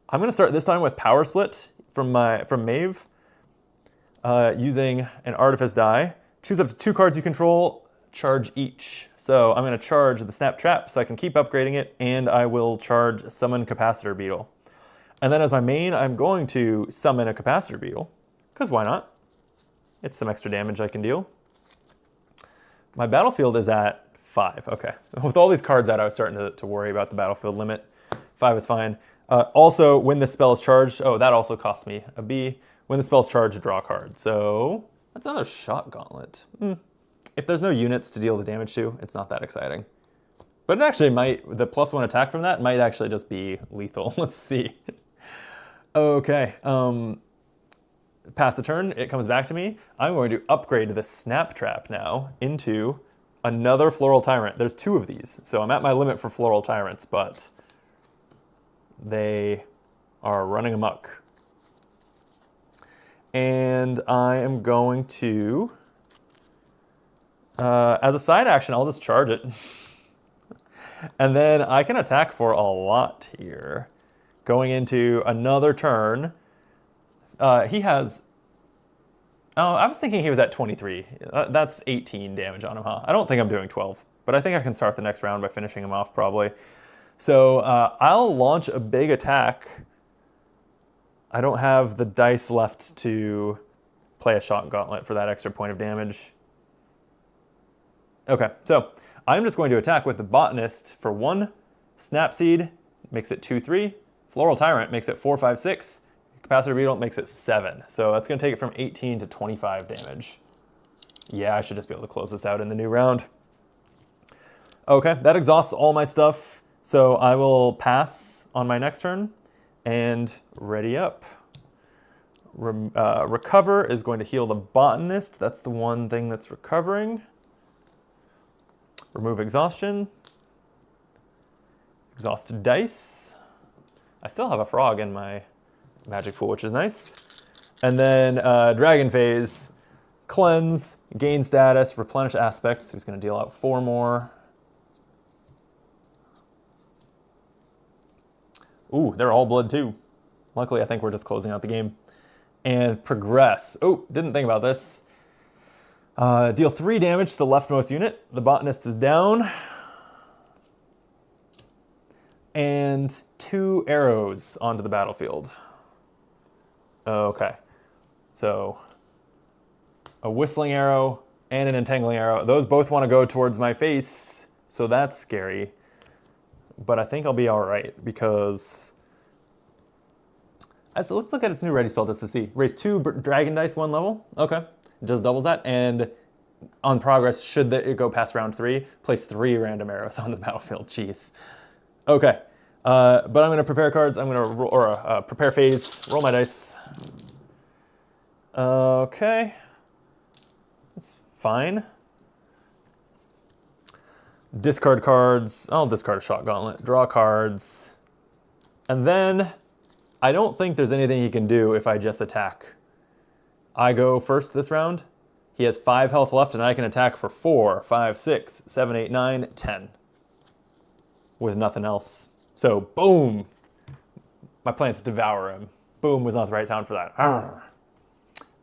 I'm going to start this time with Power Split from Maeve, using an Artifice die. Choose up to 2 cards you control, charge each. So I'm going to charge the Snap Trap so I can keep upgrading it, and I will charge Summon Capacitor Beetle. And then as my main, I'm going to summon a Capacitor Beetle, because why not? It's some extra damage I can deal. My battlefield is at 5, okay. With all these cards out, I was starting to worry about the battlefield limit. 5 is fine. Also, when the spell is charged, oh, that also cost me a B. When the spell is charged, draw a card. So that's another Shot Gauntlet. If there's no units to deal the damage to, it's not that exciting. But it actually might, the +1 attack from that might actually just be lethal. Let's see. Okay, pass the turn, it comes back to me. I'm going to upgrade the Snap Trap now into another Floral Tyrant. There's 2 of these, so I'm at my limit for Floral Tyrants, but they are running amok. And I am going to, as a side action, I'll just charge it. And then I can attack for a lot here. Going into another turn, he has, oh, I was thinking he was at 23. That's 18 damage on him, huh? I don't think I'm doing 12, but I think I can start the next round by finishing him off probably. So I'll launch a big attack. I don't have the dice left to play a Shot Gauntlet for that extra point of damage. Okay, so I'm just going to attack with the Botanist for 1. Snapseed makes it 2-3. Floral Tyrant makes it 4-5-6. Capacitor Beetle makes it 7. So that's going to take it from 18 to 25 damage. Yeah, I should just be able to close this out in the new round. Okay, that exhausts all my stuff. So I will pass on my next turn and ready up. Recover is going to heal the Botanist. That's the one thing that's recovering. Remove exhaustion. Exhausted dice. I still have a frog in my magic pool, which is nice. And then Dragon Phase, cleanse, gain status, replenish aspects. He's going to deal out 4 more. Ooh, they're all blood too. Luckily, I think we're just closing out the game. And progress. Oh, didn't think about this. Deal 3 damage to the leftmost unit. The Botanist is down. And 2 arrows onto the battlefield. Okay, so a whistling arrow and an entangling arrow. Those both want to go towards my face, so that's scary. But I think I'll be all right because let's look at its new ready spell just to see. Raise 2 dragon dice 1 level. Okay, it just doubles that. And on progress, should it go past round 3, place 3 random arrows onto the battlefield. Jeez. Okay, But I'm going to prepare cards. I'm going to prepare phase. Roll my dice. Okay. That's fine. Discard cards. I'll discard a Shock Gauntlet. Draw cards. And then I don't think there's anything he can do if I just attack. I go first this round. He has 5 health left, and I can attack for 4, 5, 6, 7, 8, 9, 10. With nothing else. So, boom! My plants devour him. Boom was not the right sound for that.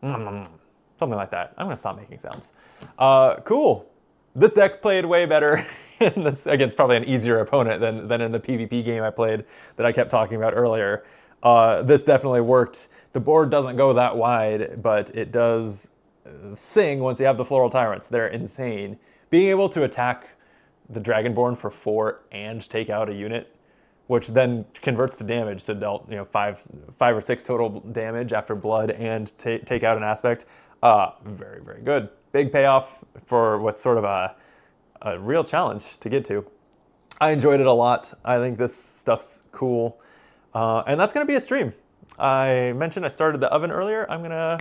Something like that. I'm going to stop making sounds. Cool. This deck played way better in this, against probably an easier opponent than in the PvP game I played that I kept talking about earlier. This definitely worked. The board doesn't go that wide, but it does sing once you have the Floral Tyrants. They're insane. Being able to attack the Dragonborn for 4 and take out a unit, which then converts to damage, so dealt 5 or 6 total damage after blood and take out an aspect. Very, very good. Big payoff for what's sort of a real challenge to get to. I enjoyed it a lot. I think this stuff's cool. And that's gonna be a stream. I mentioned I started the oven earlier. I'm gonna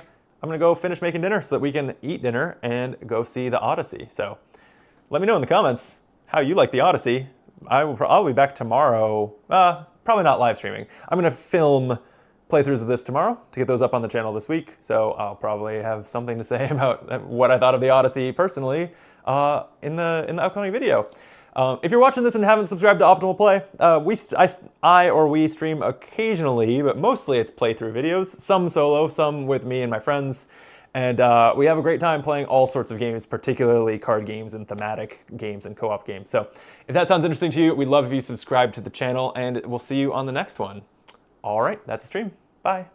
go finish making dinner so that we can eat dinner and go see the Odyssey. So let me know in the comments how you like the Odyssey. I'll be back tomorrow. Probably not live streaming. I'm gonna film playthroughs of this tomorrow to get those up on the channel this week. So I'll probably have something to say about what I thought of the Odyssey personally in the upcoming video. If you're watching this and haven't subscribed to Optimal Play, we stream occasionally, but mostly it's playthrough videos. Some solo, some with me and my friends. And we have a great time playing all sorts of games, particularly card games and thematic games and co-op games. So if that sounds interesting to you, we'd love if you subscribe to the channel, and we'll see you on the next one. All right, that's a stream. Bye.